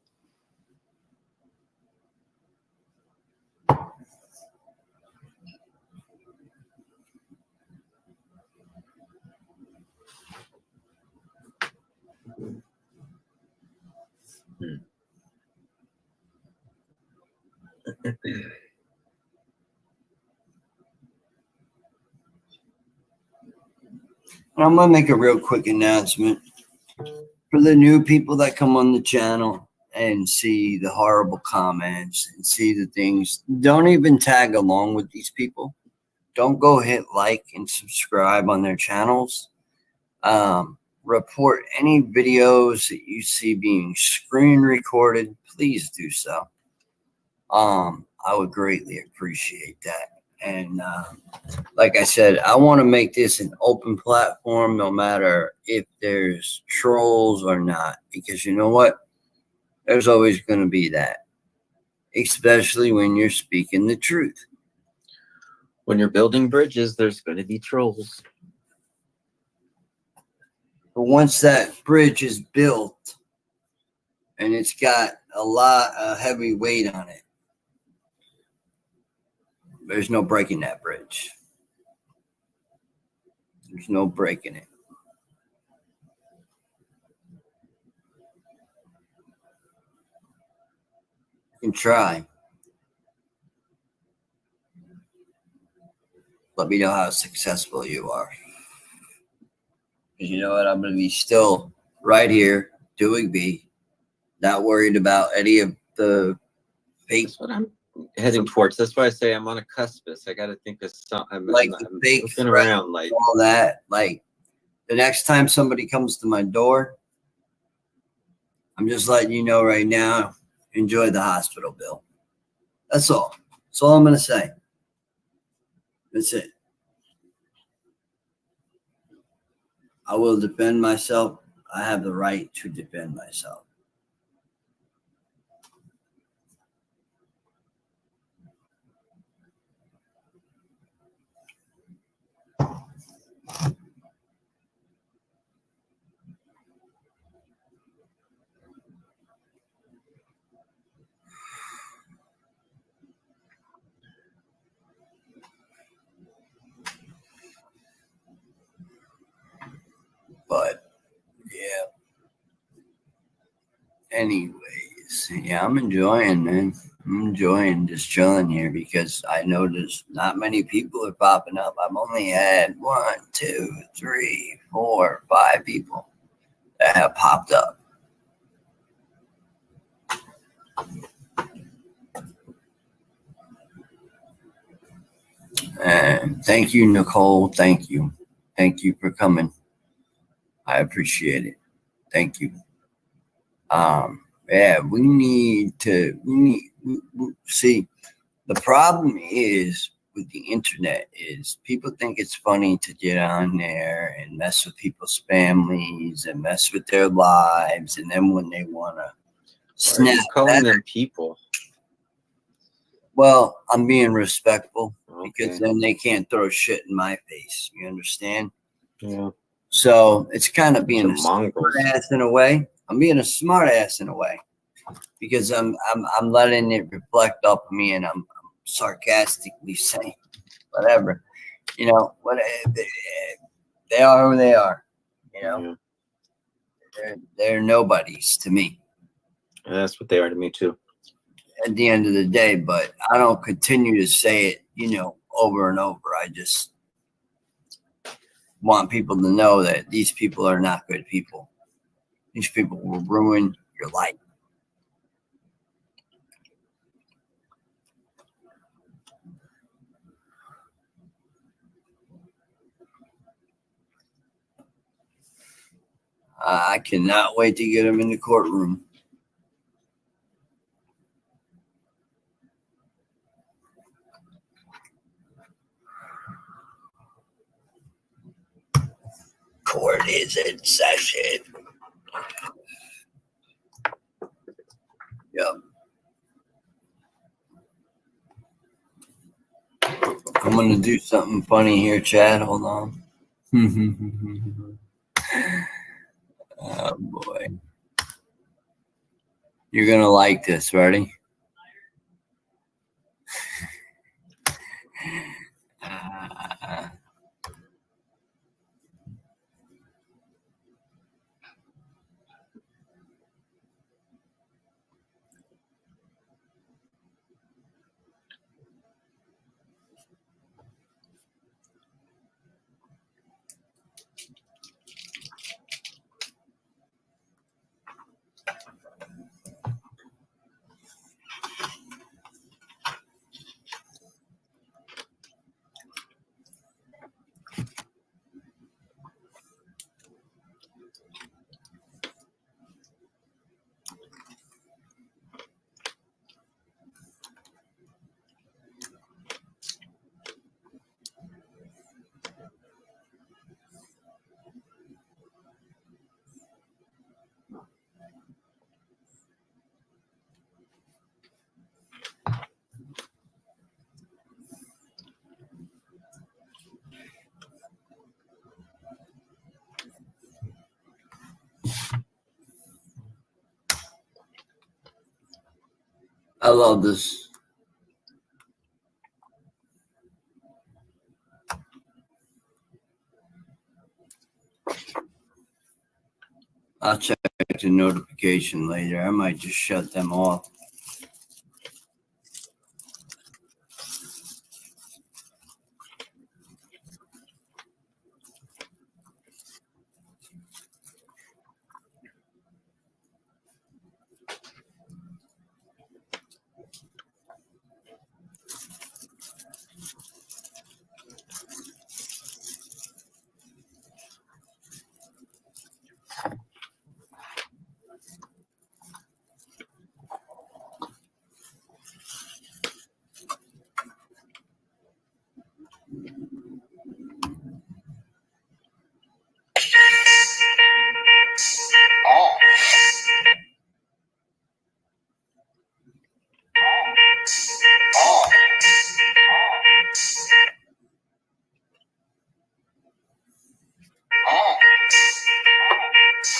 I'm going to make a real quick announcement for the new people that come on the channel and see the horrible comments and see the things. Don't even tag along with these people. Don't go hit like and subscribe on their channels. Report any videos that you see being screen recorded. Please do so. I would greatly appreciate that. And like I said, I want to make this an open platform no matter if there's trolls or not. Because you know what? There's always going to be that. Especially when you're speaking the truth. When you're building bridges, there's going to be trolls. But once that bridge is built and it's got a lot of heavy weight on it, there's no breaking that bridge. There's no breaking it. You can try. Let me know how successful you are. Because you know what? I'm going to be still right here doing me, not worried about any of the fake. That's what I'm heading towards. That's why I say I'm on a cuspis. I got to think of something. Like I'm the fake looking around, like all that. Like the next time somebody comes to my door, I'm just letting you know right now, enjoy the hospital bill. That's all. That's all I'm going to say. That's it. I will defend myself. I have the right to defend myself. But yeah. Anyways, yeah, I'm enjoying, man. I'm enjoying just chilling here because I noticed not many people are popping up. I've only had 1, 2, 3, 4, 5 people that have popped up. And thank you, Nicole. Thank you. Thank you for coming. I appreciate it. Thank you. Yeah, we need to see. The problem is with the internet is people think it's funny to get on there and mess with people's families and mess with their lives, and then when they want to snap, calling them people. Well, I'm being respectful because then they can't throw shit in my face. You understand? Yeah. So it's kind of being a smart ass in a way. I'm being a smart ass in a way because I'm letting it reflect off of me, and I'm sarcastically saying whatever. You know what? They are who they are. You know, they're nobodies to me. And that's what they are to me too. At the end of the day, but I don't continue to say it, over and over. I just want people to know that these people are not good people. These people will ruin your life. I cannot wait to get him in the courtroom. Court is in session. Yep. I'm going to do something funny here, Chad. Hold on. Oh, boy. You're going to like this. Ready? I love this. I'll check the notification later. I might just shut them off.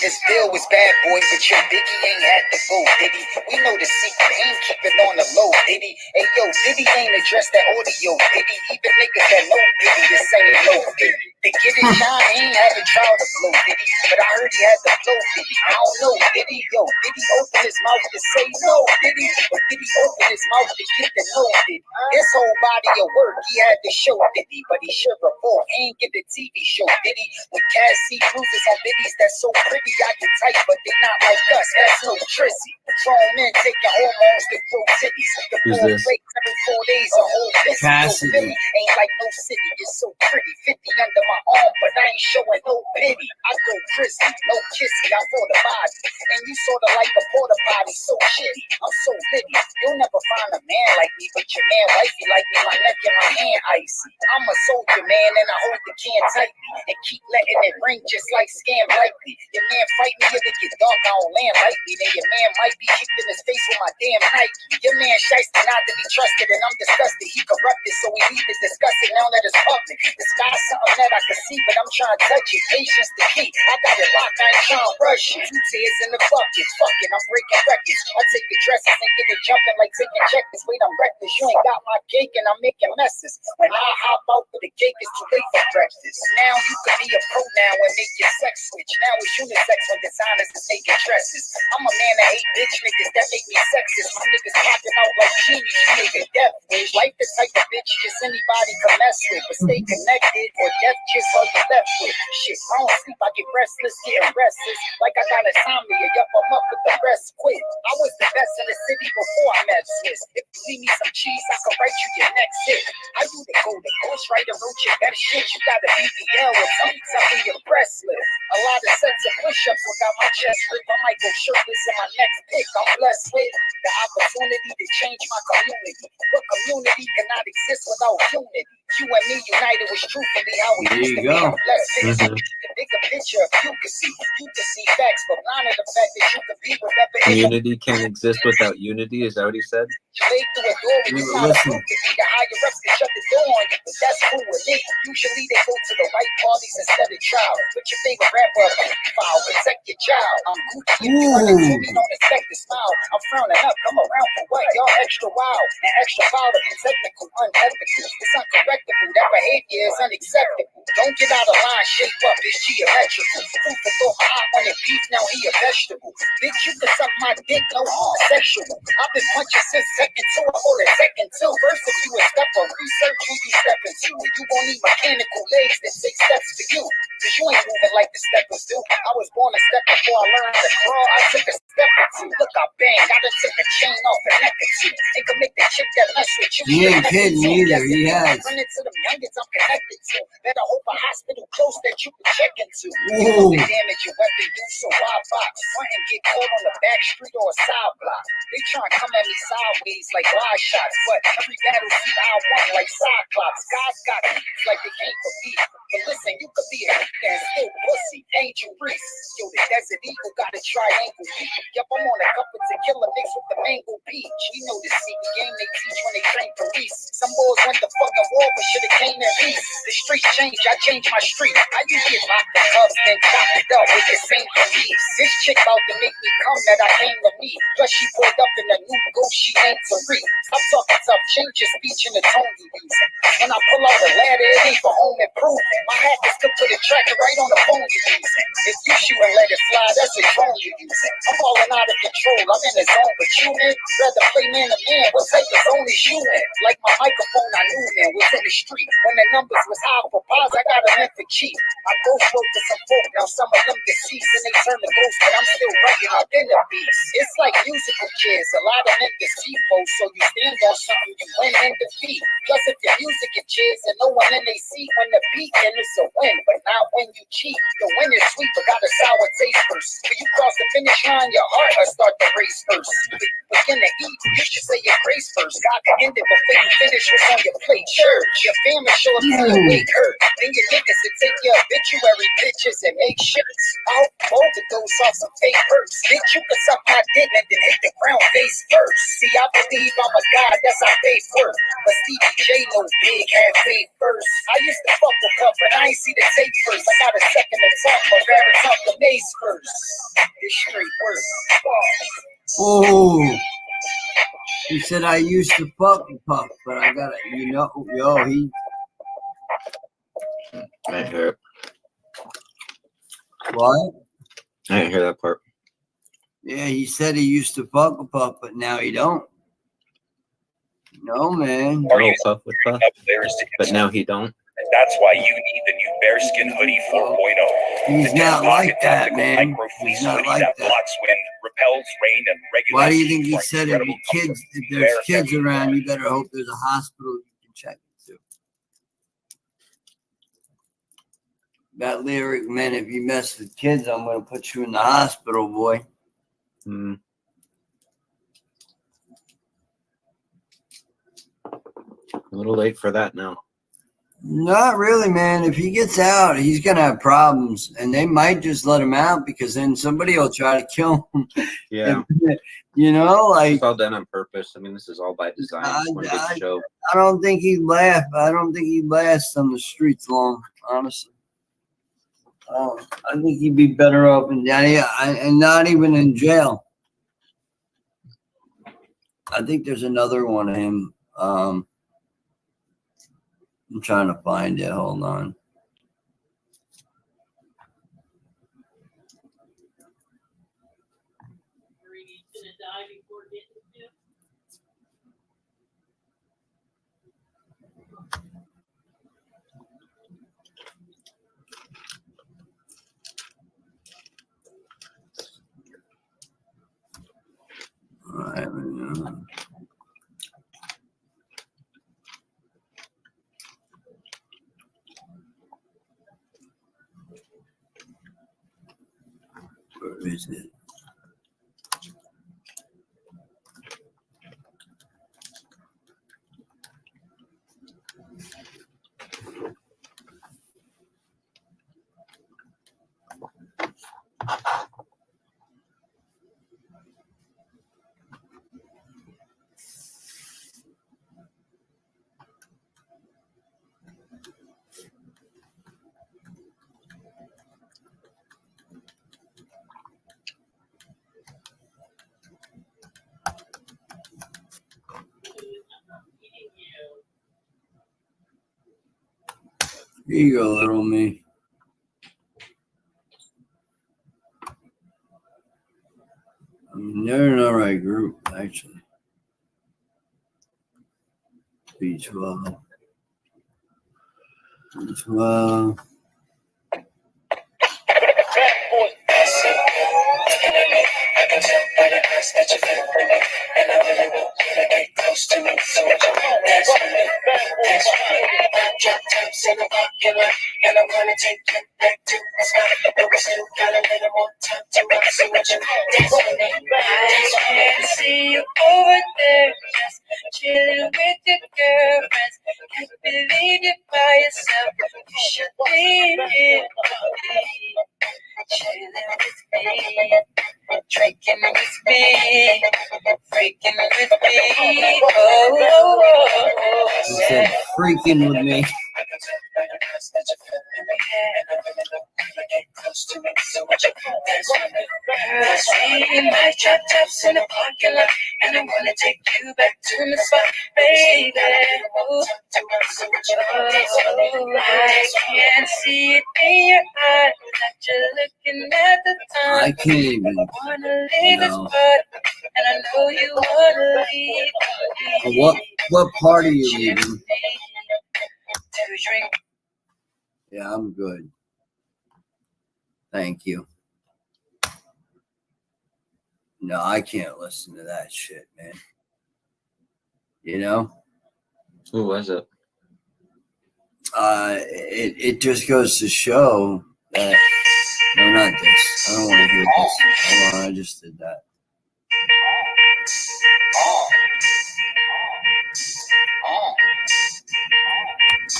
This bill was bad, boy, but your Biggie ain't had to go, Diddy. We know the secret, ain't keep it on the low, Diddy. Hey, yo, Diddy ain't addressed that audio, Diddy. Even niggas that know Diddy, this ain't low, Diddy. To get it done, he ain't have a trial to blow, Diddy. But I heard he had to blow, Diddy. I don't know, Diddy. Yo, Diddy open his mouth to say no, Diddy. But Diddy open his mouth to get the no, Diddy. His whole body of work, he had to show, Diddy. But he should report, he ain't get the TV show, Diddy. With Cass see cruises on Diddy's that's so pretty, I can type, but they not like us. That's no trissy. Grown men taking hormones to grow titties. The Who's four this? breaks every 4 days, a whole list. Cassidy. Philly ain't like no city. It's so pretty. 50 under my arm, but I ain't showing no pity. I go prissy, no kissy. I for the body. And you sorta like a porta potty, so shitty. I'm so litty. You'll never find a man like me, but your man wifey like me, my neck and my hand icy. I'm a soldier, man, and I hold the can tightly and keep letting it ring just like scam likely. Your man fight me if it get dark, I don't land lightly. Then your man might be kicked in his face with my damn Nike. Your man shiesty not to be trusted, and I'm disgusted. He corrupted, so we need to discuss it now that it's public. The sky's something that I can see, but I'm trying to touch it. Patience the key. I got it locked, I ain't trying to rush it. 2 tears in the bucket, fuck it, I'm breaking records. I take the dresses and get it jumping like taking checkers. Wait, I'm reckless. You ain't got my cake and I'm making messes. When I hop out for the cake, it's too late for breakfast. Now you could be a pronoun and make your sex switch. Now it's unisex when designers is making dresses. I'm a man that hate bitch niggas that make me sexist. My niggas popping out like genies, you nigga death wish. Like the type of bitch just anybody can mess with. But stay connected or death just all you left with. Shit, I don't sleep, I get restless, getting restless. Like I got insomnia, yup, I'm up with the rest quick. I was the best in the city before I met Swiss. If you need me some cheese, I can write you your next hit. I do the golden ghostwriter, wrote you better shit. You gotta beat the hell with something impressive. A lot of sets of push-ups without my chest ripped. I might go shirtless in my next pick. I'm blessed with the opportunity to change my community. What community cannot exist without unity? You and me united was truthfully how we used to be. I'm blessed with the bigger picture. You can see facts, but none of the fact that you can be whatever. Community can't exist without unity. Is that what he said? Listen. The higher ups can shut the door on you, but that's cool with me. Usually they go to the right parties instead of trial. Put your favorite rapper up in the file, protect your child. I'm Gucci, if you run into me, don't expect to smile. I'm frowning up, come around for what? Y'all extra wild and extra foul to be technical, unethical. It's uncorrectable, that behavior is unacceptable. Don't get out of line, shape up, it's geometrical. Food for thought, my eye wanted beef, now he a vegetable. Bitch, you can suck my dick, no sexual. I've been punching since second two, or the second two. First, if you a step on research, who you step into? You gon' need mechanical legs that take steps for you. Cause you ain't moving like the steppers do. I was born a step before I learned to crawl. I took a step or two. Look, I bang, I done took a chain off a neck or two. Ain't gonna make the chick that mess with you. He ain't kidding either, he has. Run into the youngins I'm connected to. Better hope a hospital close that you can check into. Ooh. You know the damage your weapon do, so why box? Front and get caught on the back street or a side block. They try to come at me sideways like wide shots, but every battlefield I won like Cyclops. Guys got beats like they came for beef. But listen, you could be a and still pussy. Angel Reese. Yo, the Desert Eagle got a triangle beat. Yup, I'm on a couple tequila mixed with the mango peach. We know the secret game they teach when they train police. Some boys went to fucking war, but should've came in peace. The streets changed, I changed my street. I used to get locked in cuffs, then chopped it up with the same police. This chick out to make me come that I came to meet. Plus she pulled up in a new ghost she ain't to read. Stop talking tough, change your speech in the tone you use. When I pull out the ladder, it ain't for home improvement. My hat is to put a tracker right on the phone you using. If you shoot and let it fly, that's a drone you using. I'm falling out of control, I'm in the zone, but you in? Rather play man to man, what type of zone is you in? Like my microphone, I knew man was in the street. When the numbers was high for pies, I got them in for cheap. I ghost wrote to some folk, now some of them deceased, and they turn to ghosts, but I'm still running up in the beast. It's like musical chairs, a lot of them deceitful, so you stand on something, you win and defeat. Plus if your music is chairs and no one in they seat, when the beat and it's a win, but not when you cheat. The win is sweet, but got a sour taste first. When you cross the finish line, your heart will start the race first. Begin to eat, you should say your grace first. God can end it before you finish what's on your plate. Church, your family show up till your weight hurt. Then your niggas to take your obituary pictures and make shirts. I hope both of those off some fake perks. Bitch, you can suck my dick and then hit the ground face first. See, I believe I'm a god, that's how faith works. But Stevie J no big had faith first. I used to fuck with Cup, but I ain't see the tape first. I got a second to talk, but rather talk the mace first. This straight work. Oh, he said I used to fuck with Puff, but I gotta, he. I didn't hear it. What? I didn't hear that part. Yeah, he said he used to fuck with Puff, but now he don't. No, man. No, Puff with Puff. But now he don't. And that's why you need the new Bearskin Hoodie 4.0. He's not like that, man. He's not like that. Blocks wind, repels rain, and regulates. Why do you think he said if there's kids around, you better hope there's a hospital you can check into? That lyric, man, if you mess with kids, I'm going to put you in the hospital, boy. Mm. A little late for that now. Not really, man. If he gets out, he's going to have problems. And they might just let him out because then somebody will try to kill him. Yeah. Like. It's all done on purpose. I mean, this is all by design. I don't think he'd laugh. I don't think he'd last on the streets long, honestly. I think he'd be better off and not even in jail. I think there's another one of him. I'm trying to find it. Hold on. All right. Where is it? Here you go, little me. They're in the right group, actually. B12. B12. And I'm gonna take you back to my spot, but we still got a little more time to rock. So what you dance with me? I can see you over there, just chilling with your girlfriends. Can't believe you're by yourself. You should be here, chilling with me, drinking with me, freaking with me. He said, freaking with me. I see my drop tops in the parking lot, and I wanna take you back to the spot, baby. Oh, I can see it in your eyes that you're looking at the time. I can't even. Wanna leave this part, and I know you wanna leave. What part are you leaving? To drink. Yeah, I'm good. Thank you. No, I can't listen to that shit, man. You know? Who was it? It just goes to show that. No, not this. I don't want to hear this. Hold on, I just did that.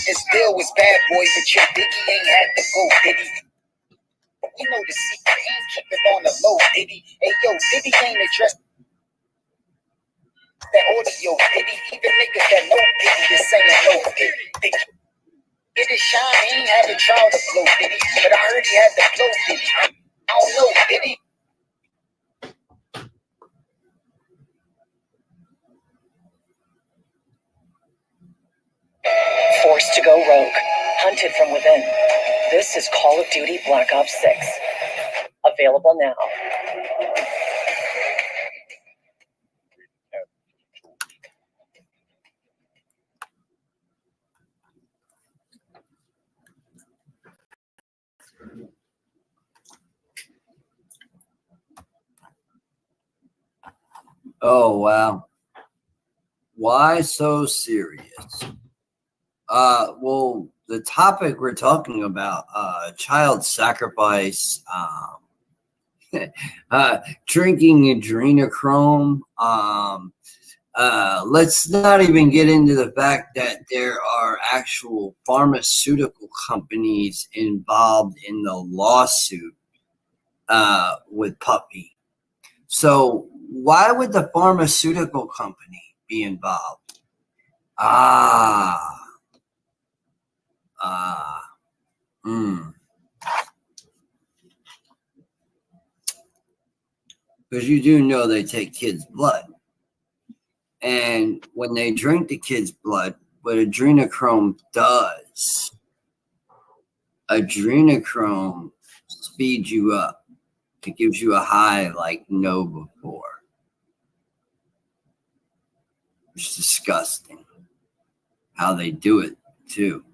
His bill was bad boy, but your Biggie ain't had to go, did he? We know the secret, he ain't keep it on the low, did he? Hey yo, Diddy ain't addressed that audio, did he? Even niggas that know Diddy is saying no, did he? Get his shine, he ain't had a trial to flow, did he? But I heard he had to flow, did he? I don't know, did he? Forced to go rogue, hunted from within. This is Call of Duty Black Ops 6. Available now. Oh, wow. Why so serious? Well, the topic we're talking about, child sacrifice, drinking adrenochrome. Let's not even get into the fact that there are actual pharmaceutical companies involved in the lawsuit with Puppy. So why would the pharmaceutical company be involved? Because you do know they take kids' blood. And when they drink the kid's blood, what adrenochrome does, adrenochrome speeds you up. It gives you a high like no before. It's disgusting how they do it too.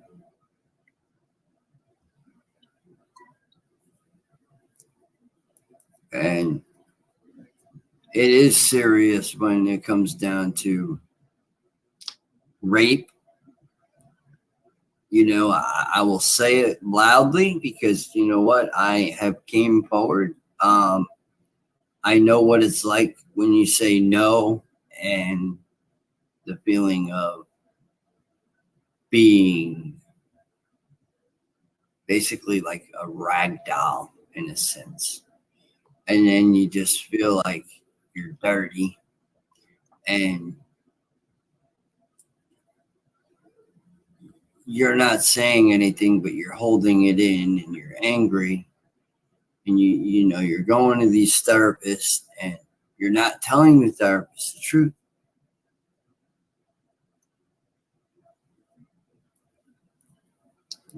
And it is serious when it comes down to rape. You know, I will say it loudly because you know what? I have came forward. I know what it's like when you say no and the feeling of being basically like a rag doll in a sense. And then you just feel like you're dirty and you're not saying anything, but you're holding it in and you're angry. And you know, you're going to these therapists and you're not telling the therapist the truth.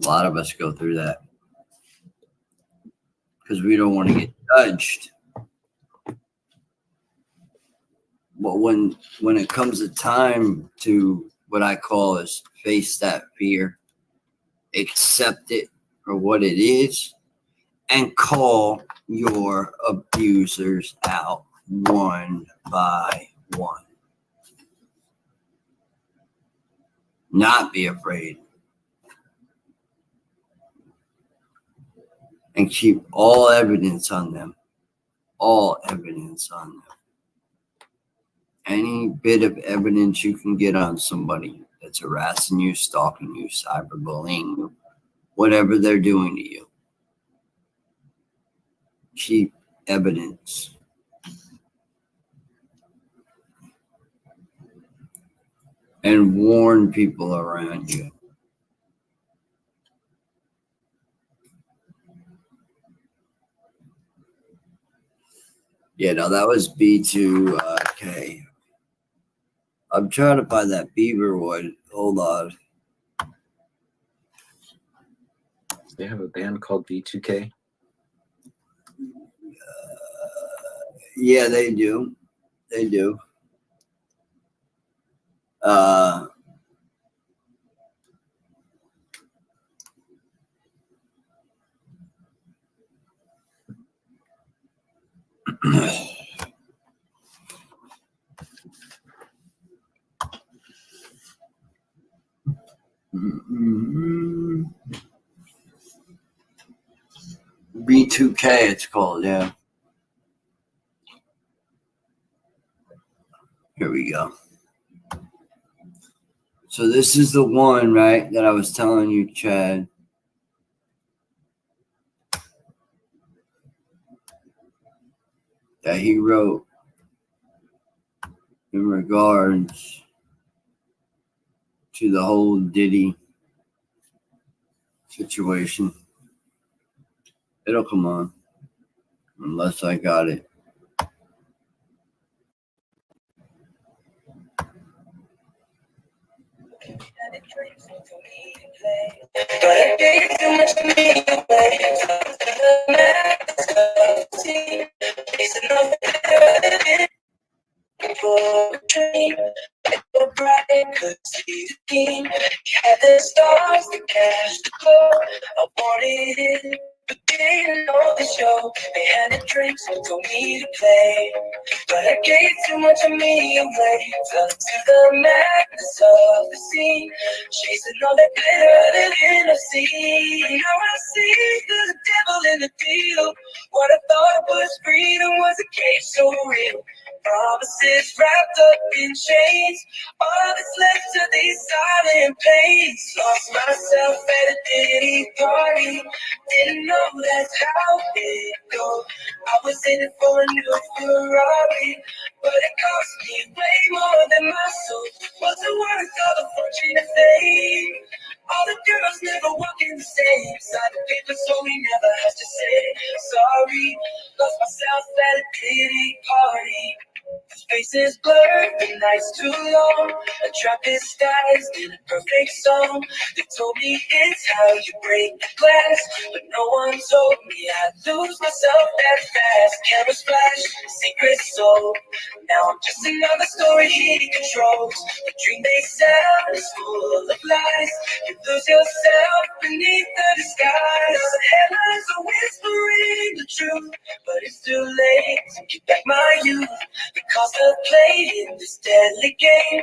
A lot of us go through that because we don't want to get judged. But when it comes a time to what I call is face that fear, accept it for what it is, and call your abusers out one by one. Not be afraid. And keep all evidence on them. All evidence on them. Any bit of evidence you can get on somebody that's harassing you, stalking you, cyberbullying you, whatever they're doing to you. Keep evidence. And warn people around you. Yeah, no, that was B2. Okay. I'm trying to find that Beaver one. Hold on. They have a band called B2K. Yeah, they do. They do. B2K, it's called, yeah. Here we go. So this is the one, right, that I was telling you, Chad. That he wrote in regards to the whole Diddy situation. It'll come on, unless I got it. Could see the game. Had the stars, the cash, the glow. I wanted it, but didn't know the show. They had the drinks, told me to play, but I gave too much of me away. Fell into the madness of the scene, chasing all that glitter that in the sea. Now I see the devil in the deal. What I thought was freedom was a cage so real. Promises wrapped up in chains. All that's left to these silent pains. Lost myself at a Diddy party. Didn't know that's how it goes. I was in it for a new Ferrari, but it cost me way more than my soul. Wasn't worth all the fortune and fame. All the girls never walking the same side of paper, so we never have to say sorry. Lost myself at a Diddy party. Face faces blurred, the night's too long. A trappist dies in a perfect song. They told me it's how you break the glass, but no one told me I'd lose myself that fast. Cameras flash, secret soul. Now I'm just another story he controls. The dream they sell is full of lies. You lose yourself beneath the disguise. The headlines are whispering the truth, but it's too late to get back my youth. The cost of playing this deadly game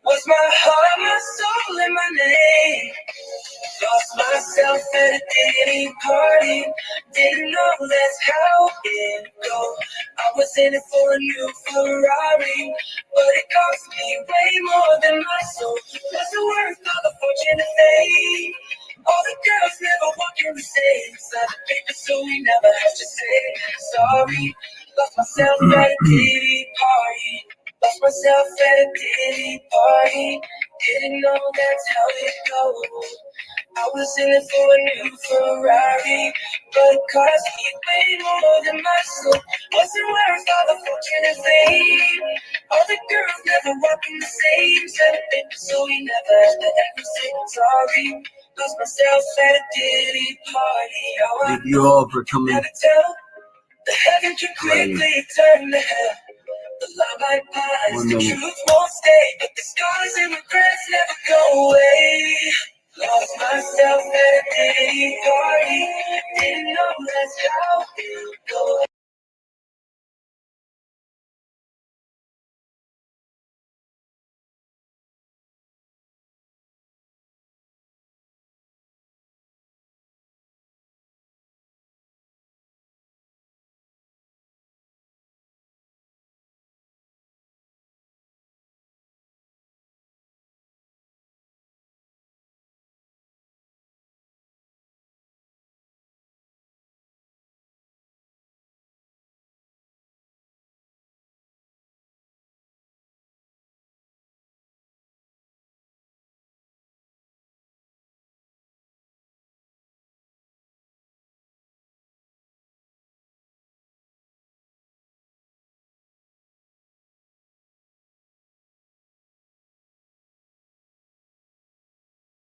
was my heart, my soul, and my name. Lost myself at a dating party. Didn't know that's how it go. I was in it for a new Ferrari, but it cost me way more than my soul. Was it worth all the fortune and fame? All the girls never walking the same side of paper, so we never have to say sorry. Lost myself at a dating party. Lost myself at a dating party. Didn't know that's how it goes. I was in it for a new Ferrari, but it cost me way more than my soul. Wasn't worth all the fortune and fame. All the girls never walking the same set of papers, so we never had to ever say sorry. Lost myself at a ditty party. Thank you all for coming. Never tell. The heaven can quickly turn to hell. The love I bind, the truth won't stay, but the scars and regrets never go away. Lost myself at a dating party. Didn't know that's how it goes.